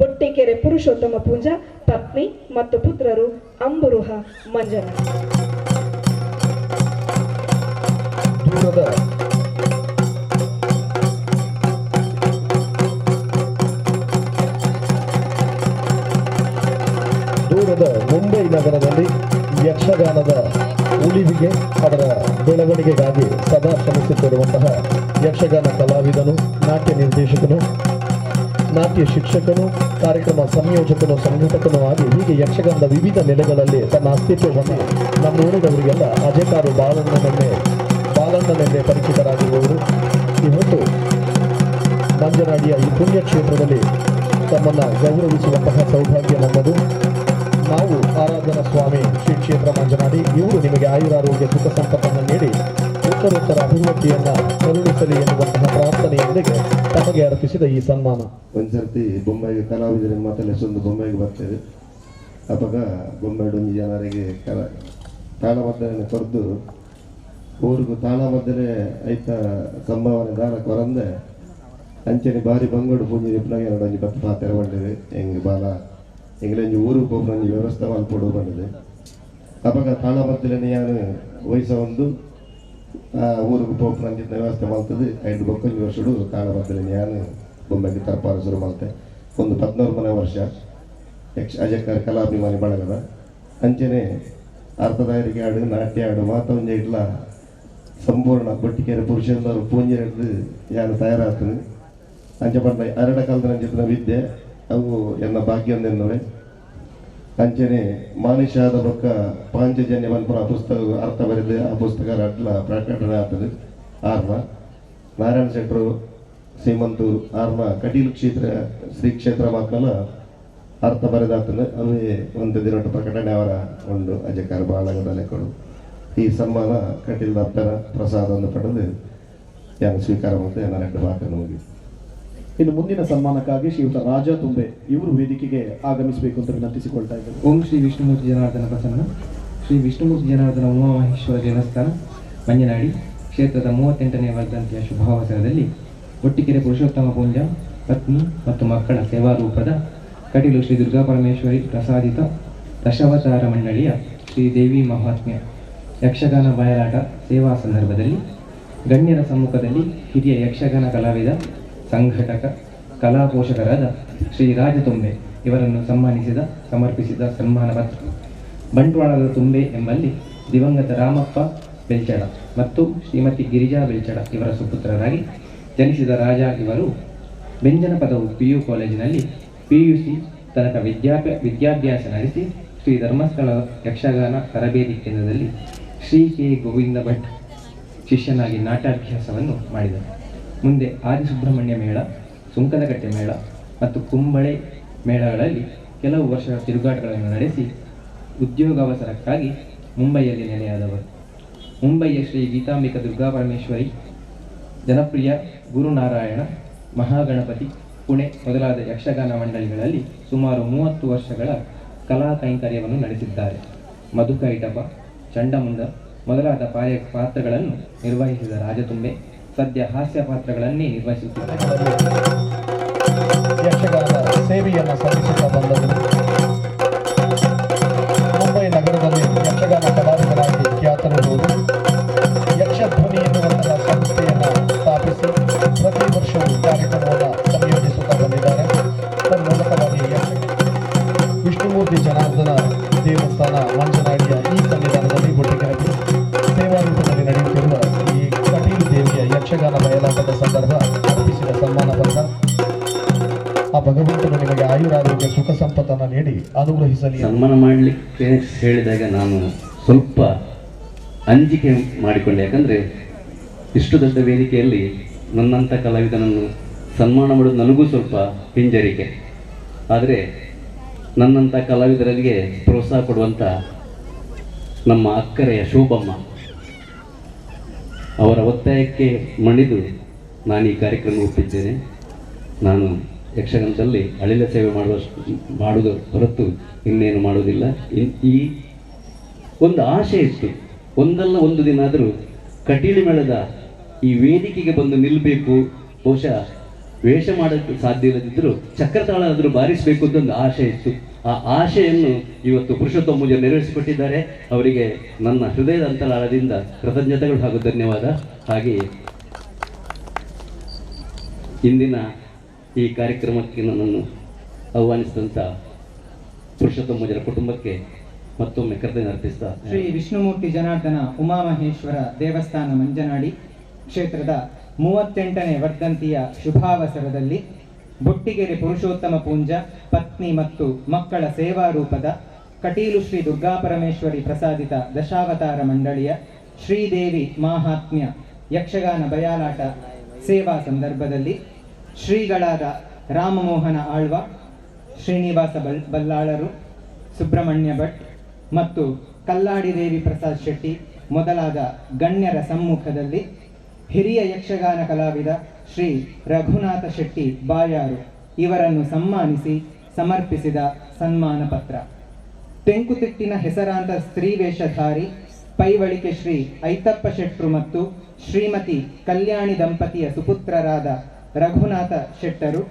ಬೊಟ್ಟಿಕೆರೆ ಪುರುಷೋತ್ತಮ ಪೂಂಜ, ಪತ್ನಿ ಮತ್ತು ಪುತ್ರರು ಅಂಬುರುಹ ಮಂಜನ. ದೂರದ ಮುಂಬೈ ನಗರದಲ್ಲಿ ಯಕ್ಷಗಾನದ ಉಳಿವಿಗೆ, ಅದರ ಬೆಳವಣಿಗೆಗಾಗಿ ಸದಾ ಶ್ರಮಿಸುತ್ತಿರುವಂತಹ ಯಕ್ಷಗಾನ ಕಲಾವಿದನು, ನಾಟ್ಯ ನಿರ್ದೇಶಕನು, ನಾಟ್ಯ ಶಿಕ್ಷಕನು, ಕಾರ್ಯಕ್ರಮ ಸಂಯೋಜಕನು, ಸಂಘಟಕನು ಆಗಿ ಹೀಗೆ ಯಕ್ಷಗಾನದ ವಿವಿಧ ನೆಲೆಗಳಲ್ಲಿ ತನ್ನ ಅಸ್ತಿತ್ವವನ್ನು ನಮ್ಮೂರಿನವರಿಗೆಲ್ಲ ಅಜೇಕಾರು ಬಾಲಣ್ಣನೆಂದೇ ಪರಿಚಿತರಾಗಿರುವವರು ಇವತ್ತು ಮಂಜನಾಡಿಯ ಈ ಪುಣ್ಯ ಕ್ಷೇತ್ರದಲ್ಲಿ ತಮ್ಮನ್ನು ಗೌರವಿಸುವಂತಹ ಸೌಭಾಗ್ಯ ನಮ್ಮದು. ನಾವು ಆರಾಧನಾ ಸ್ವಾಮಿ ಶ್ರೀ ಕ್ಷೇತ್ರ ಮಂಜನಾಡಿ ಇವರು ನಿಮಗೆ ಆಯುರಾರೋಗ್ಯ ಸುಖ ಸಂಪತ್ತನ್ನು ನೀಡಿ ಉತ್ತರೋತ್ತರ ಅಭಿವೃದ್ಧಿಯನ್ನು ಕರುಣಿಸಲಿ ಎನ್ನುವಂತಹ ಪ್ರಾರ್ಥನೆಯೊಂದಿಗೆ ತಮಗೆ ಅರ್ಪಿಸಿದ ಈ ಸನ್ಮಾನ. ಒಂದ್ಸರ್ತಿ ಬೊಂಬಾಯಿಗೆ ಕಲಾವಿದರ ಮಾತಲೆಸೊಂದು ಬೊಂಬಾಯಿಗೆ ಬರ್ತೇವೆ. ಅವಾಗ ಬೊಂಬಾಯಿಡೊಂದು ಜನರಿಗೆ ತಾಳಮದ್ದನೆ ಕೊರ್ದು ಊರಿಗೂ ತಾಳಮದ್ದನೆ ಐತ ಸಂಭಾವನೆ ದಾನ ಕೊರಂದೆ ಅಂಚನೆ ಬಾರಿ ಬಂಗೋಡು ಪೂಂಜಿ ನಿಪ್ನಾಗ ಒಂಜಿ ಬತ್ತು ಪಾತ್ರೆ ಬಂದಿದೆ ಹೆಂಗೆ ಬಾಲ ಎಂಗ್ಲಂಜಿ ಊರಿಗೆ ಹೋಗಿ ವ್ಯವಸ್ಥೆ ಮಲ್ಪಡು ಬಂದಿದೆ. ಅವಾಗ ತಾಳಮದ್ದಲೆ ನಾನು ವಯಸ್ಸ ಒಂದು ಊರಿಗೆ ಪೋಪನಂಚಿನ ವ್ಯವಸ್ಥೆ ಮಾಡ್ತದೆ. 5 ಬಕ್ಕೊಂಜಿ ವರ್ಷಡು ತಾಳಮದ್ದಲೆ ನಾನು ಬೊಂಬೆಗೆ ತರಪಾರ ಶುರು ಮಾಡ್ತೆ. ಒಂದು 14 ಮನೆ ವರ್ಷ ಅಜಕಾರ ಕಲಾಭಿಮಾನಿ ಬಳಗದ ಅಂಚನೆ ಅರ್ಥದಾಯರಿಗೆ ಆಡು, ನಾಟ್ಯ ಆಡು, ಮಾತೊಂಜೆ ಇಟ್ಲ ಸಂಪೂರ್ಣ ಬೊಟ್ಟಿಕೆರೆ ಪುರುಷಂದವರು ಪೂಂಜೆ ಹಿಡಿದು ಯಾನು ತಯಾರಾಗ್ತದೆ. ಅಂಚೆ ಬಂದ 2 ಕಾಲದ ನಂಚಿನ ವಿದ್ಯೆ ಅವು ಎನ್ನ ಭಾಗ್ಯಂದೆನ್ನುವೆ. ಅಂಚನೆ ಮಾನುಷ್ಯಾದ ಬೊಕ್ಕ ಪಾಂಚಜನ್ಯ ಮನ್ಪುರ ಪುಸ್ತಕ ಅರ್ಥ ಬರೆದು ಆ ಪುಸ್ತಕ ಅಟ್ಲ ಪ್ರಕಟಣೆ ಆಗ್ತದೆ. ಆರ್ಮ ನಾರಾಯಣ ಶೆಟ್ಟರು ಶ್ರೀಮಂತೂರು ಆರ್ಮ ಕಟೀಲು ಶ್ರೀ ಕ್ಷೇತ್ರ ಮಾತ್ಮಲ ಅರ್ಥ ಬರೆದಾಗ್ತದೆ. ಅವೇ ಒಂದು ದಿನ ಪ್ರಕಟಣೆ ಅವರ ಒಂದು ಅಜಕಾರ ಬಾಳಗದ ಲೆಕ್ಕಡು ಈ ಸನ್ಮಾನ ಕಟೀಲ್ ದಪ್ತರ ಪ್ರಸಾದವನ್ನು ಪಡೆದು ಯಾರು ಸ್ವೀಕಾರ ಮಾಡ್ತೇವೆ. ನಾನು 2 ಮಾತನ್ನು ಮುಗಿ ಇನ್ನು ಮುಂದಿನ ಸನ್ಮಾನಕ್ಕಾಗಿ ಶ್ರೀಯುತ ರಾಜ ತುಂಬೆ ಇವರು ವೇದಿಕೆಗೆ ಆಗಮಿಸಬೇಕು ಅಂತ ವಿನಂತಿಸಿಕೊಳ್ತಾ ಇದ್ದಾರೆ. ಓಂ ಶ್ರೀ ವಿಷ್ಣುಮೂರ್ತಿ ಜನಾರ್ದನ ಪ್ರಸನ್ನ. ಶ್ರೀ ವಿಷ್ಣುಮೂರ್ತಿ ಜನಾರ್ದನ ಉಮಾಮಹೇಶ್ವರ ದೇವಸ್ಥಾನ ಮಂಜನಾಡಿ ಕ್ಷೇತ್ರದ 38ನೇ ವರ್ಧಂತಿಯ ಶುಭಾವಸರದಲ್ಲಿ ಒಟ್ಟಿಕೆರೆ ಪುರುಷೋತ್ತಮ ಪೂಂಜ ಪತ್ನಿ ಮತ್ತು ಮಕ್ಕಳ ಸೇವಾರೂಪದ ಕಟೀಲು ಶ್ರೀ ದುರ್ಗಾಪರಮೇಶ್ವರಿ ಪ್ರಸಾದಿತ ದಶಾವತಾರ ಮಂಡಳಿಯ ಶ್ರೀ ದೇವಿ ಮಹಾತ್ಮ್ಯ ಯಕ್ಷಗಾನ ಬಯಲಾಟ ಸೇವಾ ಸಂದರ್ಭದಲ್ಲಿ ಗಣ್ಯರ ಸಮ್ಮುಖದಲ್ಲಿ ಹಿರಿಯ ಯಕ್ಷಗಾನ ಕಲಾವಿದ, ಸಂಘಟಕ, ಕಲಾ ಪೋಷಕರಾದ ಶ್ರೀ ರಾಜ ತುಂಬೆ ಇವರನ್ನು ಸಮರ್ಪಿಸಿದ ಸನ್ಮಾನ ಪತ್ರ. ಬಂಟ್ವಾಳದ ತುಂಬೆ ಎಂಬಲ್ಲಿ ದಿವಂಗತ ರಾಮಪ್ಪ ಬೆಲ್ಚಡ ಮತ್ತು ಶ್ರೀಮತಿ ಗಿರಿಜಾ ಬೆಲ್ಚಡ ಇವರ ಸುಪುತ್ರರಾಗಿ ಜನಿಸಿದ ರಾಜ ಇವರು ಬೆಂಜನಪದವು PU ಕಾಲೇಜಿನಲ್ಲಿ PUC ತನಕ ವಿದ್ಯಾಭ್ಯಾಸ ನಡೆಸಿ ಶ್ರೀ ಧರ್ಮಸ್ಥಳ ಯಕ್ಷಗಾನ ತರಬೇತಿ ಕೇಂದ್ರದಲ್ಲಿ ಶ್ರೀ ಕೆ ಗೋವಿಂದ ಭಟ್ ಶಿಷ್ಯನಾಗಿ ನಾಟ್ಯಾಭ್ಯಾಸವನ್ನು ಮಾಡಿದರು. ಮುಂದೆ ಆದಿಸುಬ್ರಹ್ಮಣ್ಯ ಮೇಳ, ಸುಂಕದಕಟ್ಟೆ ಮೇಳ ಮತ್ತು ಕುಂಬಳೆ ಮೇಳಗಳಲ್ಲಿ ಕೆಲವು ವರ್ಷಗಳ ತಿರುಗಾಟಗಳನ್ನು ನಡೆಸಿ ಉದ್ಯೋಗಾವಸರಕ್ಕಾಗಿ ಮುಂಬೈಯಲ್ಲಿ ನೆಲೆಯಾದವರು. ಮುಂಬಯಿಯ ಶ್ರೀ ಗೀತಾಂಬಿಕಾ ದುರ್ಗಾಪರಮೇಶ್ವರಿ, ಜನಪ್ರಿಯ ಗುರುನಾರಾಯಣ, ಮಹಾಗಣಪತಿ, ಪುಣೆ ಮೊದಲಾದ ಯಕ್ಷಗಾನ ಮಂಡಳಿಗಳಲ್ಲಿ ಸುಮಾರು 30 ವರ್ಷಗಳ ಕಲಾ ಕೈಂಕರ್ಯವನ್ನು ನಡೆಸಿದ್ದಾರೆ. ಮಧುಕೈಟಪ, ಚಂಡಮುಂಡ ಮೊದಲಾದ ಪಾತ್ರಗಳನ್ನು ನಿರ್ವಹಿಸಿದ ರಾಜತುಂಬೆ ಸದ್ಯ ಹಾಸ್ಯ ಪಾತ್ರಗಳನ್ನೇ ನಿರ್ವಹಿಸುತ್ತಿದ್ದಾರೆ. ಯಕ್ಷಗಾನ ಸೇವೆಯನ್ನು ಸಲ್ಲಿಸುತ್ತಾ ಬಂದವರು. ಮುಂಬೈ ನಗರದಲ್ಲಿ ಯಕ್ಷಗಾನ ಕಲಾವಿದರಾಗಿ ಖ್ಯಾತರಿರುವುದು. ಯಕ್ಷಧ್ವನಿ ಎನ್ನುವಂತಹ ಸಂಸ್ಥೆಯನ್ನು ಸ್ಥಾಪಿಸಿ ಪ್ರತಿ ವರ್ಷವೂ ಕಾರ್ಯಕ್ರಮವನ್ನು ಸಂಯೋಜಿಸುತ್ತಾ ಬಂದಿದ್ದಾರೆ. ತನ್ಮೂಲಕವಾಗಿ ವಿಷ್ಣುಮೂರ್ತಿ ಜನಾರ್ದನ ದೇವಸ್ಥಾನ ಮಂಜನಾಡಿಯ ಈ ಸನ್ನಿಧಾನದಲ್ಲಿ ಒಟ್ಟಿಗೆರೆ ಸೇವಾರೂಪದಲ್ಲಿ ನಡೆಯುತ್ತಿರುವ ಈ ಕಟೀಲು ದೇವಿಯ ಯಕ್ಷಗಾನ ಬಯಲಾಟದ ಸಂದರ್ಭ ಅರ್ಪಿಸಿದ ಸನ್ಮಾನ ಪತ್ರ. ಆ ಭಗವಂತನು ನಿಮಗೆ ಆಯುರಾರೋಗ್ಯ ಸುಖ ಸಂಪತ್ತನ್ನು ನೀಡಿ ಅನುಗ್ರಹಿಸಲಿ. ಸನ್ಮಾನ ಮಾಡಲಿಕ್ಕೆ ಹೇಳಿದಾಗ ನಾನು ಸ್ವಲ್ಪ ಅಂಜಿಕೆ ಮಾಡಿಕೊಂಡೆ. ಯಾಕಂದರೆ ಇಷ್ಟು ದೊಡ್ಡ ವೇದಿಕೆಯಲ್ಲಿ ನನ್ನಂಥ ಕಲಾವಿದನನ್ನು ಸನ್ಮಾನ ಮಾಡೋದು ನನಗೂ ಸ್ವಲ್ಪ ಹಿಂಜರಿಕೆ. ಆದರೆ ನನ್ನಂಥ ಕಲಾವಿದರಿಗೆ ಪ್ರೋತ್ಸಾಹ ಕೊಡುವಂಥ ನಮ್ಮ ಅಕ್ಕರೆಯ ಶೋಭಮ್ಮ ಅವರ ಒತ್ತಾಯಕ್ಕೆ ಮಣಿದು ನಾನು ಈ ಕಾರ್ಯಕ್ರಮ ಒಪ್ಪಿದ್ದೇನೆ. ನಾನು ಯಕ್ಷಗಾನದಲ್ಲಿ ಅಳಿಲ ಸೇವೆ ಮಾಡುವುದು ಹೊರತು ಇನ್ನೇನು ಮಾಡುವುದಿಲ್ಲ. ಈ ಒಂದು ಆಶೆ ಇತ್ತು, ಒಂದಲ್ಲ ಒಂದು ದಿನ ಆದರೂ ಕಟೀಲು ಮೇಳದ ಈ ವೇದಿಕೆಗೆ ಬಂದು ನಿಲ್ಲಬೇಕು. ಬಹುಶಃ ವೇಷ ಮಾಡೋಕ್ಕೆ ಸಾಧ್ಯ ಇಲ್ಲದಿದ್ದರೂ ಚಕ್ರತಾಳ ಆದರೂ ಬಾರಿಸಬೇಕು ಅಂತ ಒಂದು ಆಶೆ ಇತ್ತು. ಆ ಆಶೆಯನ್ನು ಇವತ್ತು ಪುರುಷೋತ್ತಮ ಪೂಜೆ ನೆರವೇರಿಸಿಕೊಟ್ಟಿದ್ದಾರೆ. ಅವರಿಗೆ ನನ್ನ ಹೃದಯದ ಅಂತರಾಳದಿಂದ ಕೃತಜ್ಞತೆಗಳು ಹಾಗೂ ಧನ್ಯವಾದ. ಹಾಗೆಯೇ ಇಂದಿನ ಈ ಕಾರ್ಯಕ್ರಮಕ್ಕೆ ನನ್ನನ್ನು ಆಹ್ವಾನಿಸಿದಂಥ ಪುರುಷೋತ್ತಮ ಪೂಜರ ಕುಟುಂಬಕ್ಕೆ ಮತ್ತೊಮ್ಮೆ ಕೃತಜ್ಞತೆ ಅರ್ಪಿಸ್ತಾ ಶ್ರೀ ವಿಷ್ಣುಮೂರ್ತಿ ಜನಾರ್ದನ ಉಮಾಮಹೇಶ್ವರ ದೇವಸ್ಥಾನ ಮಂಜನಾಡಿ ಕ್ಷೇತ್ರದ 38ನೇ ವರ್ಧಂತಿಯ ಶುಭಾವಸರದಲ್ಲಿ ಬುಟ್ಟಿಗೆರೆ ಪುರುಷೋತ್ತಮ ಪೂಂಜ ಪತ್ನಿ ಮತ್ತು ಮಕ್ಕಳ ಸೇವಾ ರೂಪದ ಕಟೀಲು ಶ್ರೀ ದುರ್ಗಾಪರಮೇಶ್ವರಿ ಪ್ರಸಾದಿತ ದಶಾವತಾರ ಮಂಡಳಿಯ ಶ್ರೀದೇವಿ ಮಾಹಾತ್ಮ್ಯ ಯಕ್ಷಗಾನ ಬಯಲಾಟ ಸೇವಾ ಸಂದರ್ಭದಲ್ಲಿ ಶ್ರೀಗಳಾದ ರಾಮಮೋಹನ ಆಳ್ವ, ಶ್ರೀನಿವಾಸ ಬಲ್ಲಾಳರು, ಸುಬ್ರಹ್ಮಣ್ಯ ಭಟ್ ಮತ್ತು ಕಲ್ಲಾಡಿ ದೇವಿ ಪ್ರಸಾದ್ ಶೆಟ್ಟಿ ಮೊದಲಾದ ಗಣ್ಯರ ಸಮ್ಮುಖದಲ್ಲಿ ಹಿರಿಯ ಯಕ್ಷಗಾನ ಕಲಾವಿದ ಶ್ರೀ ರಘುನಾಥ ಶೆಟ್ಟಿ ಬಾಯಾರು ಇವರನ್ನು ಸನ್ಮಾನಿಸಿ ಸಮರ್ಪಿಸಿದ ಸನ್ಮಾನ ಪತ್ರ. ತೆಂಕುತಿಟ್ಟಿನ ಹೆಸರಾಂತ ಸ್ತ್ರೀ ವೇಷಧಾರಿ ಪೈವಳಿಕೆ ಶ್ರೀ ಐತಪ್ಪ ಶೆಟ್ರು ಮತ್ತು ಶ್ರೀಮತಿ ಕಲ್ಯಾಣಿ ದಂಪತಿಯ ಸುಪುತ್ರರಾದ ರಘುನಾಥ ಶೆಟ್ಟರು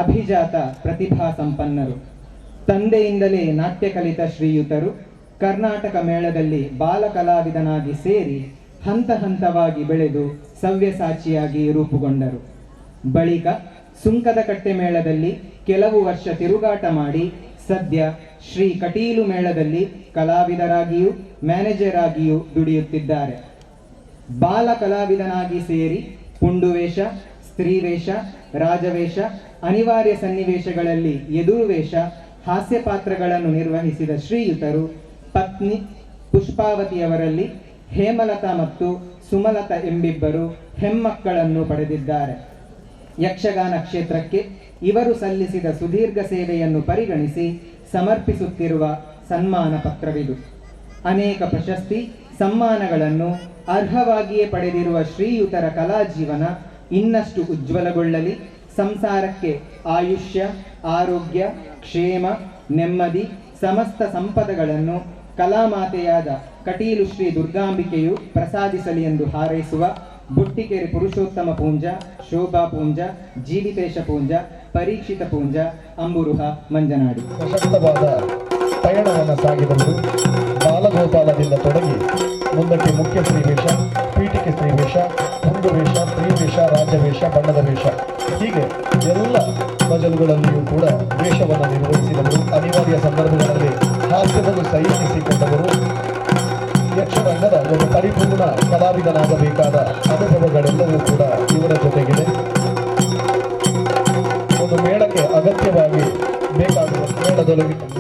ಅಭಿಜಾತ ಪ್ರತಿಭಾ ಸಂಪನ್ನರು. ತಂದೆಯಿಂದಲೇ ನಾಟ್ಯ ಕಲಿತ ಶ್ರೀಯುತರು ಕರ್ನಾಟಕ ಮೇಳದಲ್ಲಿ ಬಾಲ ಕಲಾವಿದನಾಗಿ ಸೇರಿ ಹಂತ ಹಂತವಾಗಿ ಬೆಳೆದು ಸವ್ಯಸಾಚಿಯಾಗಿ ರೂಪುಗೊಂಡರು. ಬಳಿಕ ಸುಂಕದ ಕಟ್ಟೆ ಮೇಳದಲ್ಲಿ ಕೆಲವು ವರ್ಷ ತಿರುಗಾಟ ಮಾಡಿ ಸದ್ಯ ಶ್ರೀ ಕಟೀಲು ಮೇಳದಲ್ಲಿ ಕಲಾವಿದರಾಗಿಯೂ ಮ್ಯಾನೇಜರ್ ಆಗಿಯೂ ದುಡಿಯುತ್ತಿದ್ದಾರೆ. ಬಾಲ ಕಲಾವಿದನಾಗಿ ಸೇರಿ ಪುಂಡುವೇಷ, ಸ್ತ್ರೀವೇಷ, ರಾಜವೇಷ, ಅನಿವಾರ್ಯ ಸನ್ನಿವೇಶಗಳಲ್ಲಿ ಎದುರು ವೇಷ, ಹಾಸ್ಯ ಪಾತ್ರಗಳನ್ನು ನಿರ್ವಹಿಸಿದ ಶ್ರೀಯುತರು ಪತ್ನಿ ಪುಷ್ಪಾವತಿಯವರಲ್ಲಿ ಹೇಮಲತಾ ಮತ್ತು ಸುಮಲತಾ ಎಂಬಿಬ್ಬರು ಹೆಮ್ಮಕ್ಕಳನ್ನು ಪಡೆದಿದ್ದಾರೆ. ಯಕ್ಷಗಾನ ಕ್ಷೇತ್ರಕ್ಕೆ ಇವರು ಸಲ್ಲಿಸಿದ ಸುದೀರ್ಘ ಸೇವೆಯನ್ನು ಪರಿಗಣಿಸಿ ಸಮರ್ಪಿಸುತ್ತಿರುವ ಸನ್ಮಾನ ಪತ್ರವಿದು. ಅನೇಕ ಪ್ರಶಸ್ತಿ ಸಮ್ಮಾನಗಳನ್ನು ಅರ್ಹವಾಗಿಯೇ ಪಡೆದಿರುವ ಶ್ರೀಯುತರ ಕಲಾ ಜೀವನ ಇನ್ನಷ್ಟು ಉಜ್ವಲಗೊಳ್ಳಲಿ, ಸಂಸಾರಕ್ಕೆ ಆಯುಷ್ಯ, ಆರೋಗ್ಯ, ಕ್ಷೇಮ, ನೆಮ್ಮದಿ, ಸಮಸ್ತ ಸಂಪದಗಳನ್ನು ಕಲಾಮಾತೆಯಾದ ಕಟೀಲು ಶ್ರೀ ದುರ್ಗಾಂಬಿಕೆಯು ಪ್ರಸಾದಿಸಲಿ ಎಂದು ಹಾರೈಸುವ ಬುಟ್ಟಿಗೆರೆ ಪುರುಷೋತ್ತಮ ಪೂಂಜ, ಶೋಭಾ ಪೂಂಜ, ಜೀವಿತೇಶ ಪೂಂಜ, ಪರೀಕ್ಷಿತ ಪೂಂಜ, ಅಂಬುರುಹ ಮಂಜನಾಡಿ. ಸಶಕ್ತವಾದ ಪಯಣವನ್ನು ಸಾಗಿದವರು ಬಾಲಗೋಪಾಲದಿಂದ ತೊಡಗಿ ಮುಂದಕ್ಕೆ ಮುಖ್ಯ ಸ್ತ್ರೀವೇಷ, ಪೀಠಿಕೆ ಸ್ತ್ರೀವೇಷ, ಪುಂಡುವೇಷ, ಸ್ತ್ರೀವೇಷ, ರಾಜವೇಷ, ಬಣ್ಣದ ವೇಷ ಹೀಗೆ ಎಲ್ಲ ಮಜಲುಗಳಲ್ಲಿಯೂ ಕೂಡ ವೇಷವನ್ನು ನಿರ್ವಹಿಸಿದವರು. ಅನಿವಾರ್ಯ ಸಂದರ್ಭಗಳಲ್ಲಿ ಹಾಸ್ಯವನ್ನು ಸಂಯೋಜಿಸಿಕೊಂಡವರು. ಯಕ್ಷರಂಗದ ಒಂದು ಪರಿಪೂರ್ಣ ಕಲಾವಿದನಾಗಬೇಕಾದ ಅನುಭವಗಳೆಲ್ಲವೂ ಕೂಡ ಇವರ ಜೊತೆಗಿದೆ. ಒಂದು ಮೇಳಕ್ಕೆ ಅಗತ್ಯವಾಗಿ ಬೇಕಾಗುವ